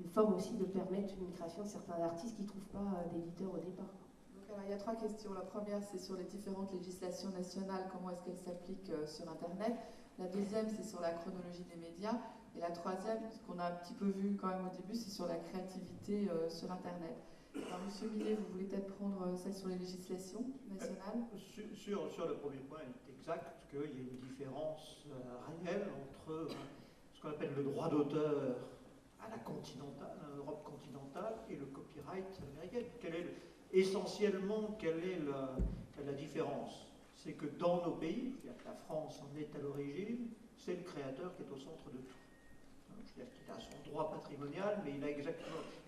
une forme aussi de permettre une création de certains artistes qui ne trouvent pas d'éditeurs au départ. Donc, alors, il y a 3 questions. La première, c'est sur les différentes législations nationales, comment est-ce qu'elles s'appliquent sur Internet. La deuxième, c'est sur la chronologie des médias. Et la troisième, ce qu'on a un petit peu vu quand même au début, c'est sur la créativité sur Internet. Alors, Monsieur Millet, vous voulez peut-être prendre celle sur les législations nationales? Sur le premier point, il est exact qu'il y a une différence réelle entre ce qu'on appelle le droit d'auteur à la continentale, à l'Europe continentale, et le copyright américain. Essentiellement, quelle est la différence? C'est que dans nos pays, c'est-à-dire que la France en est à l'origine, c'est le créateur qui est au centre de tout. C'est-à-dire qu'il a son droit patrimonial, mais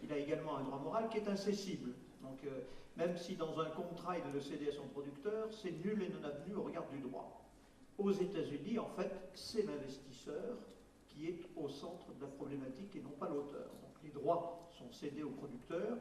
il a également un droit moral qui est incessible. Donc, même si dans un contrat il le cédé à son producteur, c'est nul et non avenu au regard du droit. Aux États-Unis, en fait, c'est l'investisseur qui est au centre de la problématique et non pas l'auteur. Donc, les droits sont cédés au producteur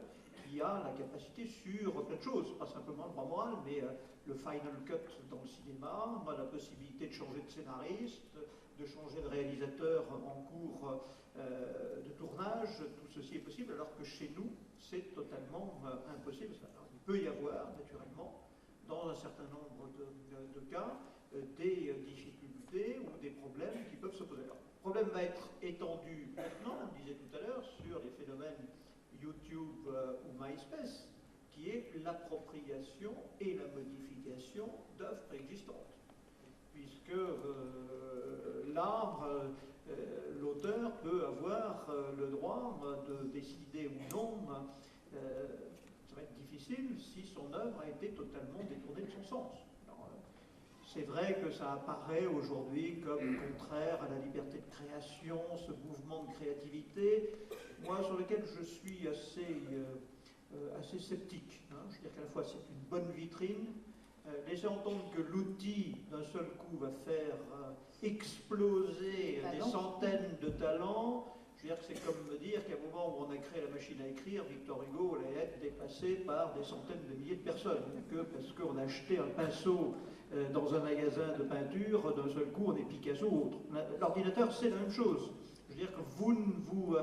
qui a la capacité sur plein de choses, pas simplement le droit moral, mais le final cut dans le cinéma, la possibilité de changer de scénariste, de changer de réalisateur en cours de tournage, tout ceci est possible, alors que chez nous, c'est totalement impossible. Alors, il peut y avoir, naturellement, dans un certain nombre de cas, des difficultés ou des problèmes qui peuvent se poser. Alors, le problème va être étendu maintenant, on le disait tout à l'heure, sur les phénomènes YouTube ou MySpace, qui est l'appropriation et la modification d'œuvres préexistantes. Puisque l'auteur peut avoir le droit de décider ou non, ça va être difficile si son œuvre a été totalement détournée de son sens. C'est vrai que ça apparaît aujourd'hui comme contraire à la liberté de création, ce mouvement de créativité, moi sur lequel je suis assez sceptique. Je veux dire qu'à la fois c'est une bonne vitrine, laisser entendre que l'outil d'un seul coup va faire exploser des centaines de talents, je veux dire que c'est comme me dire qu'à un moment où on a créé la machine à écrire, Victor Hugo allait être dépassé par des centaines de milliers de personnes, que parce qu'on a acheté un pinceau dans un magasin de peinture, d'un seul coup on est Picasso ou autre. L'ordinateur c'est la même chose. Je veux dire que vous ne vous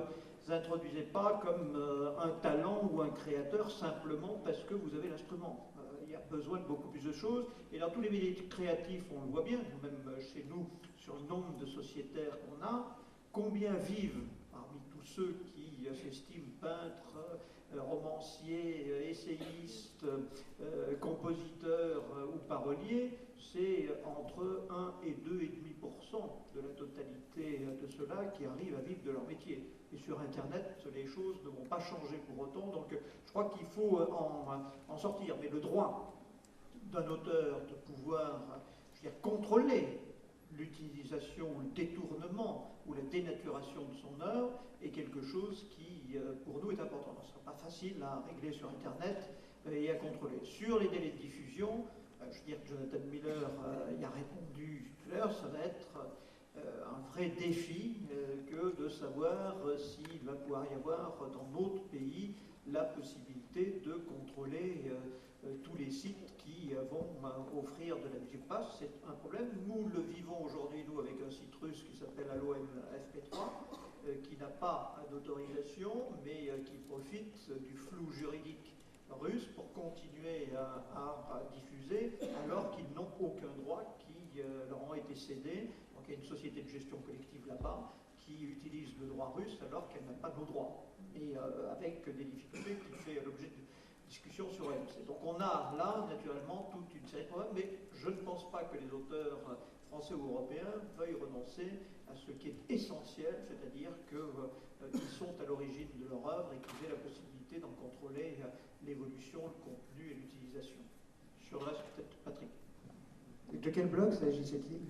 introduisez pas comme un talent ou un créateur simplement parce que vous avez l'instrument. Il y a besoin de beaucoup plus de choses. Et dans tous les métiers créatifs, on le voit bien, même chez nous, sur le nombre de sociétaires qu'on a, combien vivent parmi tous ceux qui s'estiment peintres, romanciers, essayistes, compositeurs ou paroliers, c'est entre 1 et 2,5% de la totalité de ceux-là qui arrivent à vivre de leur métier. Et sur Internet, les choses ne vont pas changer pour autant, donc je crois qu'il faut en sortir. Mais le droit d'un auteur de pouvoir, je veux dire, contrôler l'utilisation ou le détournement ou la dénaturation de son œuvre est quelque chose qui, pour nous, est important. Ce ne sera pas facile à régler sur Internet et à contrôler. Sur les délais de diffusion, je veux dire que Jonathan Miller y a répondu tout à l'heure, ça va être un vrai défi que de savoir s'il va pouvoir y avoir dans d'autres pays la possibilité de contrôler tous les sites qui vont offrir de la musique. C'est un problème. Nous le vivons aujourd'hui, nous, avec un site russe qui s'appelle Allo FP3, qui n'a pas d'autorisation, mais qui profite du flou juridique russe pour continuer à diffuser, alors qu'ils n'ont aucun droit qui leur ont été cédés. Donc il y a une société de gestion collective là-bas qui utilise le droit russe alors qu'elle n'a pas nos droits, et avec des difficultés qui fait l'objet de discussion sur AMC. Donc on a là, naturellement, toute une série de problèmes, mais je ne pense pas que les auteurs français ou européens veuillent renoncer à ce qui est essentiel, c'est-à-dire qu'ils sont à l'origine de leur œuvre et qu'ils aient la possibilité d'en contrôler l'évolution, le contenu et l'utilisation. Sur le reste, peut-être Patrick. De quel blog s'agissait-il?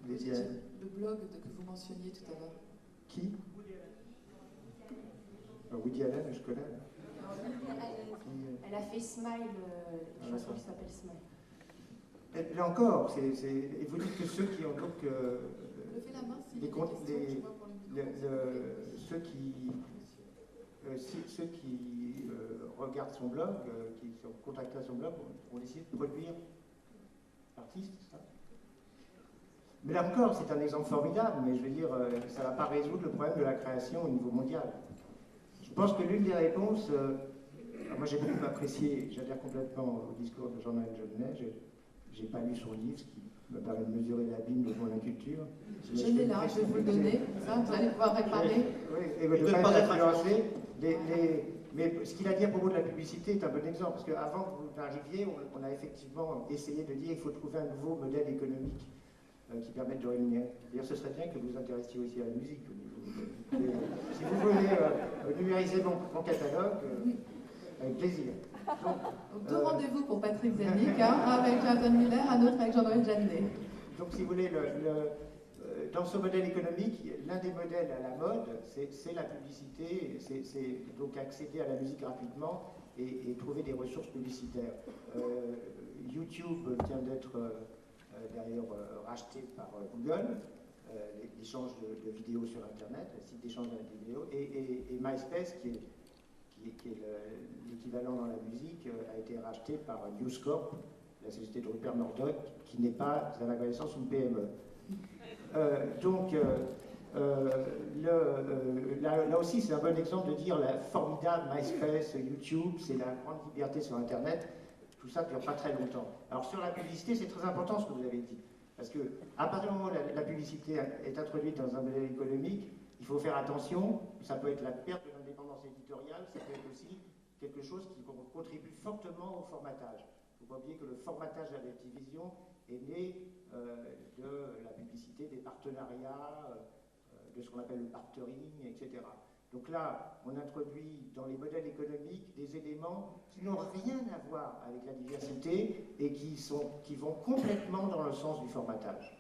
Le blog que vous mentionniez tout à l'heure. Qui? Woody Allen, je connais. Elle a fait Smile, une chanson qui s'appelle Smile. Là encore, et vous dites que ceux qui ont donc levez la main s'il y a des questions, je vois pour le micro. ceux qui regardent son blog, qui sont contactés à son blog, vont essayer de produire l'artiste, c'est ça? Mais là encore, c'est un exemple formidable, mais je veux dire, ça ne va pas résoudre le problème de la création au niveau mondial. pense que l'une des réponses, moi j'ai beaucoup apprécié, j'adhère complètement au discours de Jean-Noël Jeannet, j'ai pas lu son livre, ce qui me permet de mesurer l'abîme de mon inculture. Je l'ai là, je vais vous le donner, ça, vous allez pouvoir réparer. Oui, et de ne pas être influencé. Mais ce qu'il a dit à propos de la publicité est un bon exemple, parce qu'avant que vous n'arriviez, on a effectivement essayé de dire qu'il faut trouver un nouveau modèle économique qui permette de rémunérer. D'ailleurs, ce serait bien que vous vous intéressiez aussi à la musique. Si vous voulez numériser mon catalogue, avec plaisir. Donc, deux rendez-vous pour Patrick Zelnick, un avec Jonathan Miller, un autre avec Jean-Noël Jeannet. Donc, si vous voulez, dans ce modèle économique, l'un des modèles à la mode, c'est la publicité, c'est donc accéder à la musique rapidement et trouver des ressources publicitaires. YouTube vient d'être d'ailleurs racheté par Google, l'échange de vidéos sur Internet, le site d'échange de vidéos, et MySpace, qui est l'équivalent dans la musique, a été racheté par News Corp, la société de Rupert Murdoch, qui n'est pas, à ma connaissance, une PME. Là aussi, c'est un bon exemple de dire la formidable MySpace, YouTube, c'est la grande liberté sur Internet. Tout ça ne dure pas très longtemps. Alors sur la publicité, c'est très important ce que vous avez dit. Parce que à partir du moment où la publicité est introduite dans un modèle économique, il faut faire attention. Ça peut être la perte de l'indépendance éditoriale, ça peut être aussi quelque chose qui contribue fortement au formatage. Il ne faut pas oublier que le formatage à la télévision est né de la publicité, des partenariats, de ce qu'on appelle le bartering, etc. Donc là, on introduit dans les modèles économiques des éléments qui n'ont rien à voir avec la diversité et qui vont complètement dans le sens du formatage.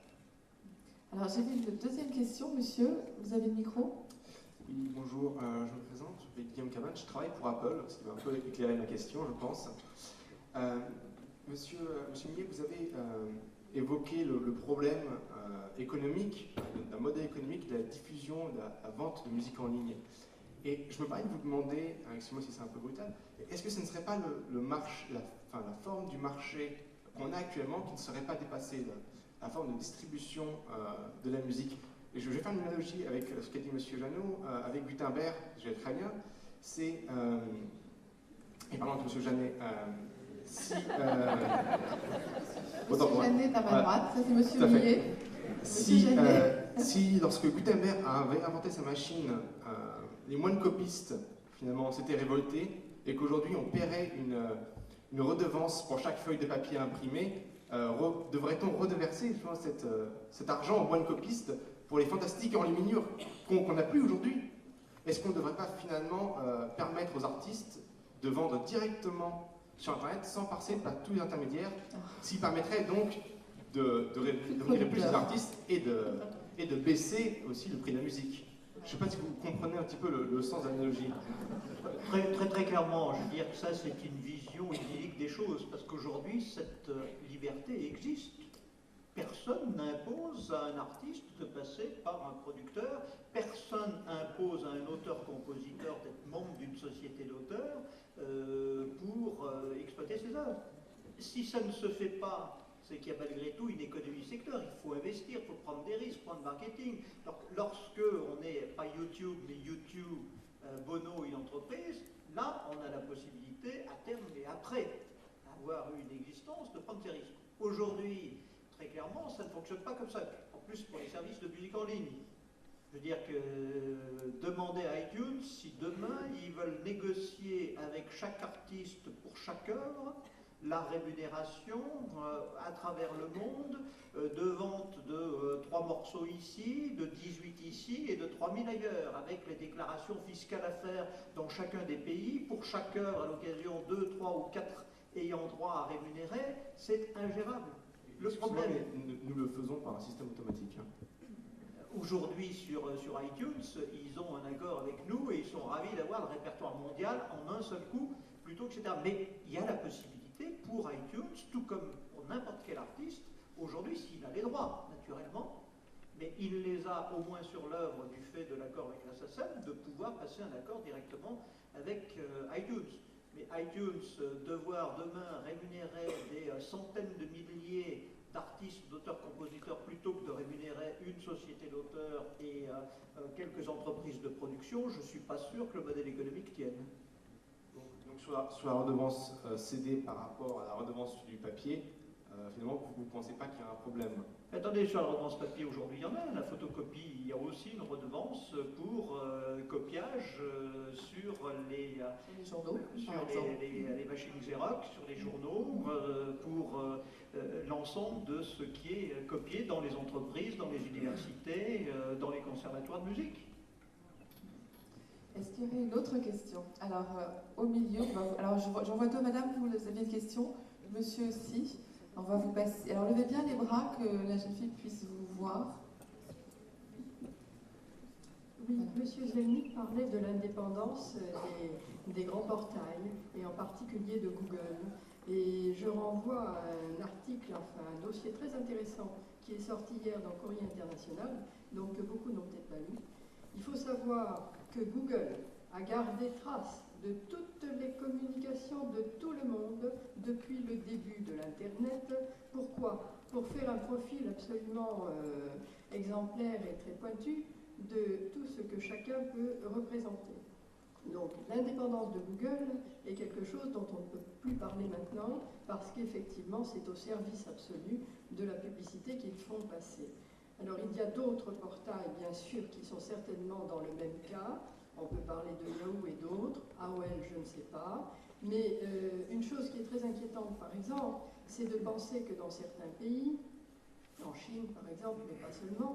Alors j'ai une deuxième question, monsieur. Vous avez le micro? Oui, bonjour, je me présente, je m'appelle Guillaume Cabane, je travaille pour Apple, ce qui va un peu éclairer ma question, je pense. Monsieur Millet, vous avez évoqué le problème économique, d'un modèle économique de la diffusion, de la vente de musique en ligne. Et je me permets de vous demander, excusez-moi si c'est un peu brutal, est-ce que ce ne serait pas la forme du marché qu'on a actuellement qui ne serait pas dépassée, la forme de distribution de la musique? Et je vais faire une analogie avec ce qu'a dit M. Jeannot, avec Gutenberg, je vais très bien, c'est... et pardon, M. Jeannet, si... Monsieur Jeannet est à ma droite, ça c'est M. Millet. Si, lorsque Gutenberg avait inventé sa machine, les moines copistes, finalement, s'étaient révoltés, et qu'aujourd'hui on paierait une redevance pour chaque feuille de papier imprimée, devrait-on redeverser cet argent aux moines copistes pour les fantastiques enluminures qu'on n'a plus aujourd'hui? Est-ce qu'on ne devrait pas finalement permettre aux artistes de vendre directement sur Internet sans passer par tous les intermédiaires, ce qui permettrait donc de réunir plus d'artistes et de baisser aussi le prix de la musique? Je ne sais pas si vous comprenez un petit peu le sens de l'analogie. Très clairement, je veux dire que ça c'est une vision idyllique des choses, parce qu'aujourd'hui cette liberté existe. Personne n'impose à un artiste de passer par un producteur, personne impose à un auteur-compositeur d'être membre d'une société d'auteurs pour exploiter ses œuvres. Si ça ne se fait pas, c'est qu'il y a malgré tout une économie secteur, il faut investir, il faut prendre des risques, prendre marketing. Donc, lorsque on n'est pas YouTube, mais YouTube, Bono, une entreprise, là on a la possibilité à terme et après avoir une existence de prendre ces risques. Aujourd'hui, très clairement, ça ne fonctionne pas comme ça. En plus, pour les services de musique en ligne. Je veux dire que demander à iTunes, si demain ils veulent négocier avec chaque artiste pour chaque œuvre, la rémunération à travers le monde, de vente de 3 morceaux ici, de 18 ici et de 3000 ailleurs, avec les déclarations fiscales à faire dans chacun des pays, pour chaque œuvre à l'occasion 2, 3 ou 4 ayant droit à rémunérer, c'est ingérable. Le problème, nous le faisons par un système automatique. Aujourd'hui, sur iTunes, ils ont un accord avec nous et ils sont ravis d'avoir le répertoire mondial en un seul coup, plutôt que etc. Mais il y a la possibilité pour iTunes, tout comme pour n'importe quel artiste, aujourd'hui, s'il a les droits, naturellement, mais il les a au moins sur l'œuvre du fait de l'accord avec la SACEM, de pouvoir passer un accord directement avec iTunes. Mais iTunes, devoir demain rémunérer des centaines de milliers d'artistes, d'auteurs-compositeurs, plutôt que de rémunérer une société d'auteurs et quelques entreprises de production, je ne suis pas sûr que le modèle économique tienne. Donc sur la redevance cédée par rapport à la redevance du papier, finalement, vous ne pensez pas qu'il y a un problème? Attendez, sur la redevance papier, aujourd'hui, il y en a. La photocopie, il y a aussi une redevance pour copiage sur les journaux, sur par exemple. les machines Xerox, sur les journaux, pour l'ensemble de ce qui est copié dans les entreprises, dans les universités, dans les conservatoires de musique. Est-ce qu'il y aurait une autre question? Alors, au milieu, alors j'en vois deux, madame, vous aviez une question? Monsieur aussi. On va vous passer. Alors, levez bien les bras, que la jeune fille puisse vous voir. Oui, monsieur Zelnik parlait de l'indépendance des grands portails, et en particulier de Google. Et je renvoie à un article, enfin un dossier très intéressant qui est sorti hier dans Courrier International, donc que beaucoup n'ont peut-être pas lu. Il faut savoir que Google a gardé trace de toutes les communications de tout le monde depuis le début de l'Internet. Pourquoi? Pour faire un profil absolument exemplaire et très pointu de tout ce que chacun peut représenter. Donc l'indépendance de Google est quelque chose dont on ne peut plus parler maintenant parce qu'effectivement c'est au service absolu de la publicité qu'ils font passer. Alors il y a d'autres portails bien sûr qui sont certainement dans le même cas. On peut parler de Yahoo et d'autres, AOL je ne sais pas, mais une chose qui est très inquiétante par exemple, c'est de penser que dans certains pays, en Chine par exemple, mais pas seulement,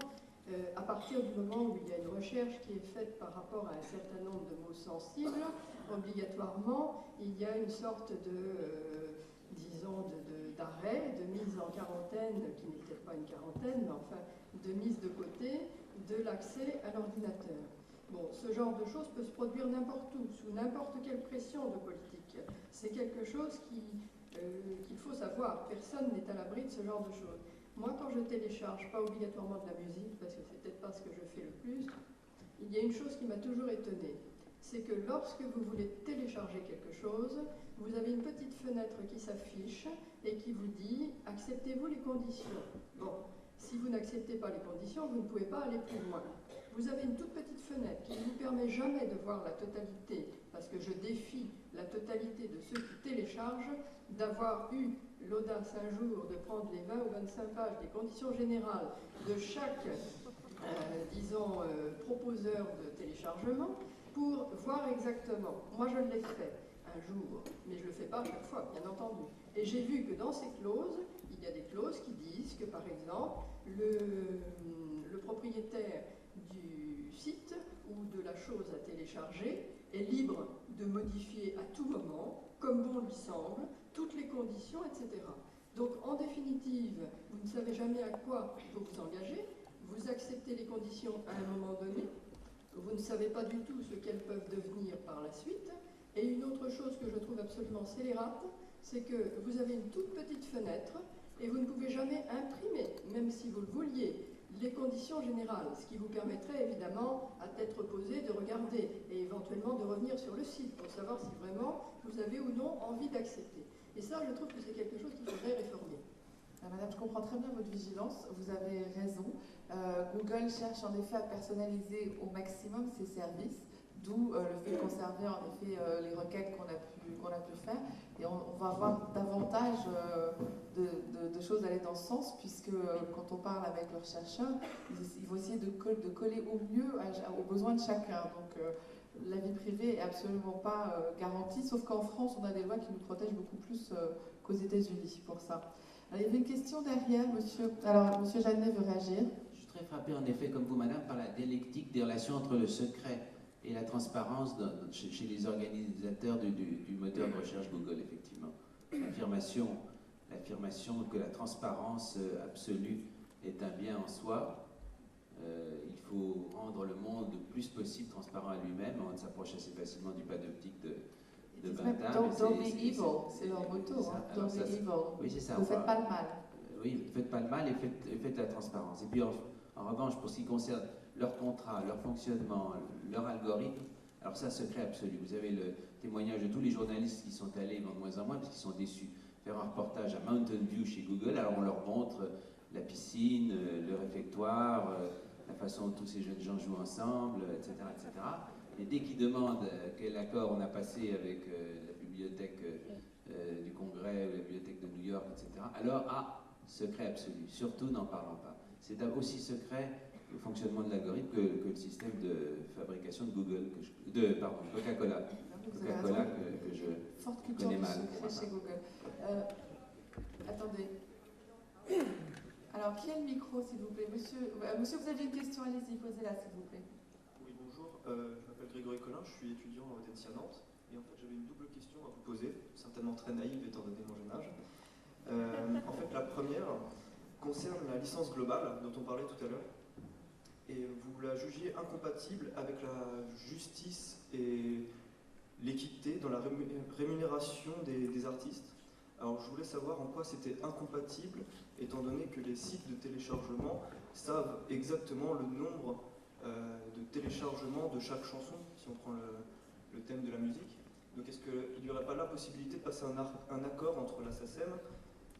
à partir du moment où il y a une recherche qui est faite par rapport à un certain nombre de mots sensibles, obligatoirement, il y a une sorte disons, d'arrêt, de mise en quarantaine, qui n'est peut-être pas une quarantaine, mais enfin, de mise de côté de l'accès à l'ordinateur. Bon, ce genre de choses peut se produire n'importe où, sous n'importe quelle pression de politique. C'est quelque chose qu'il faut savoir. Personne n'est à l'abri de ce genre de choses. Moi, quand je télécharge, pas obligatoirement de la musique, parce que c'est peut-être pas ce que je fais le plus, il y a une chose qui m'a toujours étonnée. C'est que lorsque vous voulez télécharger quelque chose, vous avez une petite fenêtre qui s'affiche et qui vous dit « Acceptez-vous les conditions ?» Bon, si vous n'acceptez pas les conditions, vous ne pouvez pas aller plus loin. Vous avez une toute petite fenêtre qui ne vous permet jamais de voir la totalité, parce que je défie la totalité de ceux qui téléchargent d'avoir eu l'audace un jour de prendre les 20 ou 25 pages des conditions générales de chaque, disons, proposeur de téléchargement pour voir exactement. Moi, je l'ai fait un jour, mais je ne le fais pas à chaque fois, bien entendu. Et j'ai vu que dans ces clauses, il y a des clauses qui disent que, par exemple, le propriétaire du site ou de la chose à télécharger est libre de modifier à tout moment, comme bon lui semble, toutes les conditions, etc. Donc, en définitive, vous ne savez jamais à quoi vous vous engagez, vous acceptez les conditions à un moment donné, vous ne savez pas du tout ce qu'elles peuvent devenir par la suite, et une autre chose que je trouve absolument scélérate, c'est que vous avez une toute petite fenêtre, et vous ne pouvez jamais imprimer, même si vous le vouliez, les conditions générales, ce qui vous permettrait évidemment, à tête reposée, de regarder et éventuellement de revenir sur le site pour savoir si vraiment vous avez ou non envie d'accepter. Et ça, je trouve que c'est quelque chose qu'il faudrait réformer. Madame, je comprends très bien votre vigilance, vous avez raison. Google cherche en effet à personnaliser au maximum ses services, d'où le fait de conserver en effet les requêtes qu'on a pu faire. Et on va avoir davantage de choses à aller dans ce sens, puisque quand on parle avec leurs chercheurs, ils vont essayer de coller au mieux aux besoins de chacun. Donc la vie privée est absolument pas garantie, sauf qu'en France, on a des lois qui nous protègent beaucoup plus qu'aux États-Unis pour ça. Alors, il y avait une question derrière, monsieur. Alors, monsieur Jeannet veut réagir. Je suis très frappé, en effet, comme vous, madame, par la dialectique des relations entre le secret et la transparence chez les organisateurs du moteur de recherche Google, effectivement. L'affirmation que la transparence absolue est un bien en soi. Il faut rendre le monde le plus possible transparent à lui-même. On s'approche assez facilement du pas d'optique de Bentham. Don't be evil, c'est leur motto. Don't be evil. Oui, c'est ça. Ne faites pas le mal. Oui, ne faites pas le mal et faites la transparence. Et puis en revanche, pour ce qui concerne leur contrat, leur fonctionnement, leur algorithme, alors ça, secret absolu. Vous avez le témoignage de tous les journalistes qui sont allés, de moins en moins, parce qu'ils sont déçus faire un reportage à Mountain View chez Google, alors on leur montre la piscine, le réfectoire, la façon dont tous ces jeunes gens jouent ensemble, etc. etc. Et dès qu'ils demandent quel accord on a passé avec la bibliothèque du Congrès ou la bibliothèque de New York, etc., alors, secret absolu, surtout n'en parlons pas. C'est aussi secret le fonctionnement de l'algorithme que le système de fabrication de Google, Coca-Cola. Coca-Cola que je Forte culture connais du mal. secret chez Google. Attendez. Alors, qui a le micro, s'il vous plaît? Monsieur, vous avez une question, allez-y, posez-la, s'il vous plaît. Oui, bonjour. Je m'appelle Grégory Collin, je suis étudiant à Audencia Nantes. Et en fait, j'avais une double question à vous poser, certainement très naïve étant donné mon jeune âge. En fait, la première concerne la licence globale dont on parlait tout à l'heure. Et vous la jugiez incompatible avec la justice et l'équité dans la rémunération des artistes. Alors je voulais savoir en quoi c'était incompatible, étant donné que les sites de téléchargement savent exactement le nombre de téléchargements de chaque chanson, si on prend le thème de la musique. Donc est-ce qu'il n'y aurait pas la possibilité de passer un accord entre la SACEM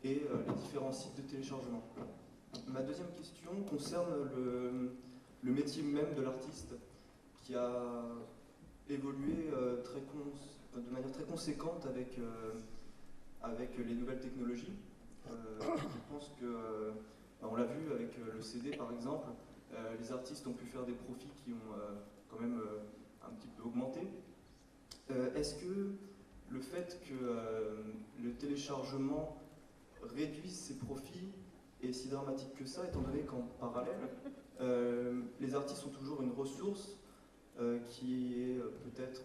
et les différents sites de téléchargement? Ma deuxième question concerne le métier même de l'artiste, qui a évolué de manière très conséquente avec les nouvelles technologies. Je pense que, on l'a vu avec le CD par exemple, les artistes ont pu faire des profits qui ont quand même un petit peu augmenté. Est-ce que le fait que le téléchargement réduise ses profits est si dramatique que ça, étant donné qu'en parallèle, les artistes ont toujours une ressource qui est peut-être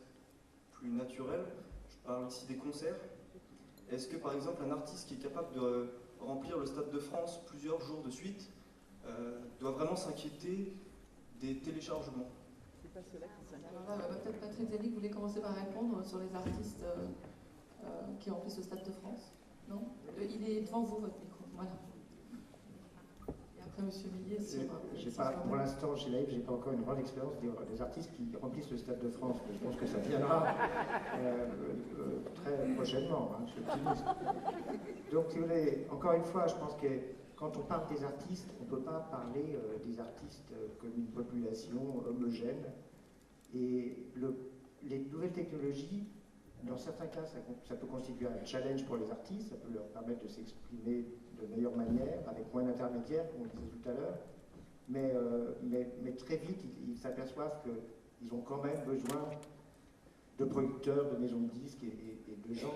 plus naturelle? Je parle ici des concerts. Est-ce que par exemple un artiste qui est capable de remplir le Stade de France plusieurs jours de suite doit vraiment s'inquiéter des téléchargements? C'est pas cela qui s'inquiète. Alors là, peut-être Patrick Zanig voulait commencer par répondre sur les artistes qui remplissent le Stade de France. Non? Il est devant vous, votre micro. Voilà. Et après, Monsieur Villiers, pour l'instant, chez Laïf, j'ai pas encore une grande expérience des artistes qui remplissent le Stade de France. Je pense que ça viendra très prochainement, je suis optimiste. Donc, si vous voulez, encore une fois, je pense que quand on parle des artistes, on ne peut pas parler des artistes comme une population homogène. Et les nouvelles technologies, dans certains cas, ça peut constituer un challenge pour les artistes, ça peut leur permettre de s'exprimer de meilleure manière, avec moins d'intermédiaires, comme on disait tout à l'heure. Mais très vite, ils s'aperçoivent qu'ils ont quand même besoin de producteurs, de maisons de disques et de gens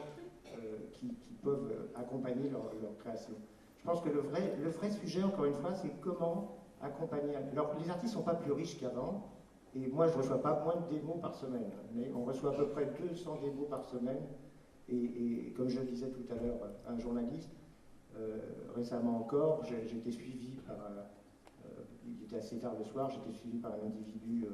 qui peuvent accompagner leur création. Je pense que le vrai sujet, encore une fois, c'est comment accompagner. Alors, les artistes ne sont pas plus riches qu'avant, et moi, je ne reçois pas moins de démos par semaine, mais on reçoit à peu près 200 démos par semaine, et comme je le disais tout à l'heure, un journaliste, récemment encore, j'ai été suivi par, il était assez tard le soir, j'ai été suivi par un individu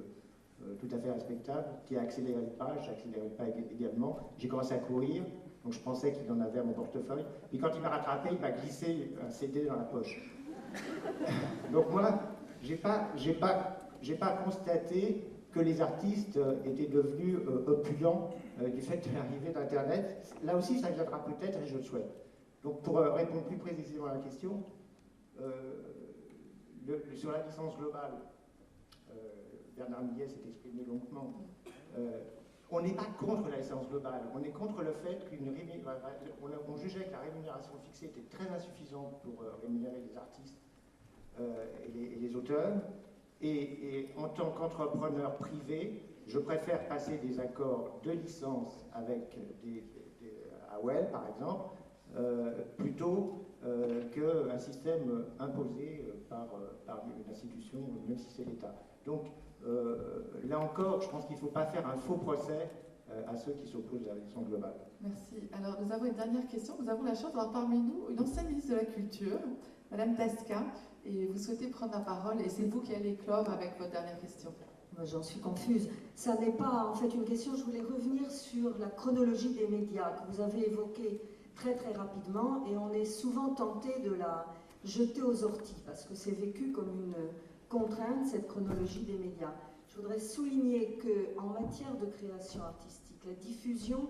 tout à fait respectable, qui a accéléré le pas, j'ai accéléré le pas également, j'ai commencé à courir, donc je pensais qu'il en avait à mon portefeuille, et quand il m'a rattrapé, il m'a glissé un CD dans la poche. Donc moi, j'ai pas constaté que les artistes étaient devenus opulents du fait de l'arrivée d'Internet. Là aussi, ça viendra peut-être, et je le souhaite. Donc pour répondre plus précisément à la question, sur la licence globale, Bernard Millet s'est exprimé longuement. On n'est pas contre la licence globale, on est contre le fait qu'on jugeait que la rémunération fixée était très insuffisante pour rémunérer les artistes et les auteurs. Et en tant qu'entrepreneur privé, je préfère passer des accords de licence avec AOL, par exemple, plutôt qu'un système imposé par une institution, même si c'est l'État. Donc, là encore, je pense qu'il ne faut pas faire un faux procès à ceux qui s'opposent à la licence globale. Merci. Alors, nous avons une dernière question. Nous avons la chance d'avoir parmi nous une ancienne ministre de la Culture, Madame Tasca, et vous souhaitez prendre la parole, et c'est vous qui allez clore avec votre dernière question. Moi, j'en suis confuse. Ça n'est pas en fait une question, je voulais revenir sur la chronologie des médias que vous avez évoquée très très rapidement, et on est souvent tenté de la jeter aux orties, parce que c'est vécu comme une contrainte, cette chronologie des médias. Je voudrais souligner qu'en matière de création artistique, la diffusion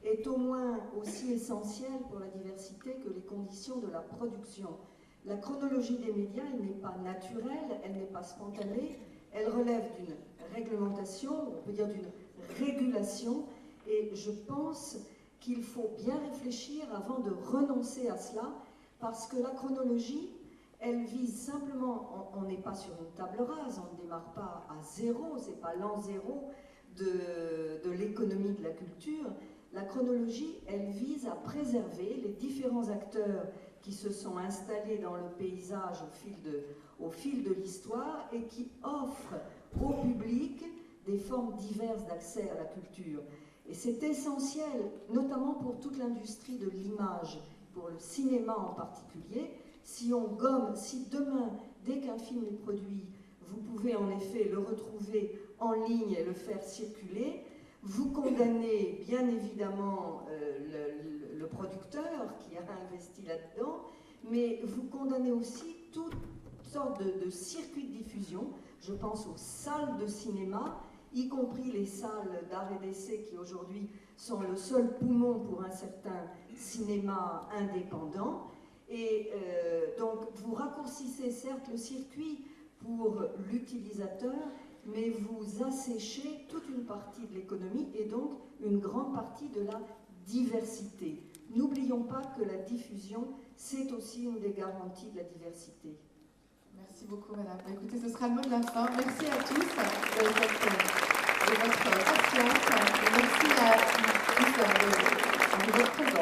est au moins aussi essentielle pour la diversité que les conditions de la production. La chronologie des médias, elle n'est pas naturelle, elle n'est pas spontanée, elle relève d'une réglementation, on peut dire d'une régulation, et je pense qu'il faut bien réfléchir avant de renoncer à cela, parce que la chronologie, elle vise simplement, on n'est pas sur une table rase, on ne démarre pas à zéro, c'est pas l'an zéro de l'économie de la culture. La chronologie, elle vise à préserver les différents acteurs qui se sont installés dans le paysage au fil de l'histoire et qui offrent au public des formes diverses d'accès à la culture. Et c'est essentiel, notamment pour toute l'industrie de l'image, pour le cinéma en particulier. Si demain, dès qu'un film est produit, vous pouvez en effet le retrouver en ligne et le faire circuler, vous condamnez bien évidemment le producteur qui a investi là-dedans, mais vous condamnez aussi toutes sortes de circuits de diffusion. Je pense aux salles de cinéma, y compris les salles d'art et d'essai qui aujourd'hui sont le seul poumon pour un certain cinéma indépendant. Et donc vous raccourcissez certes le circuit pour l'utilisateur, mais vous asséchez toute une partie de l'économie et donc une grande partie de la diversité. N'oublions pas que la diffusion, c'est aussi une des garanties de la diversité. Merci beaucoup, madame. Écoutez, ce sera le mot de la fin. Merci à tous de votre patience. Merci à tous de votre présence.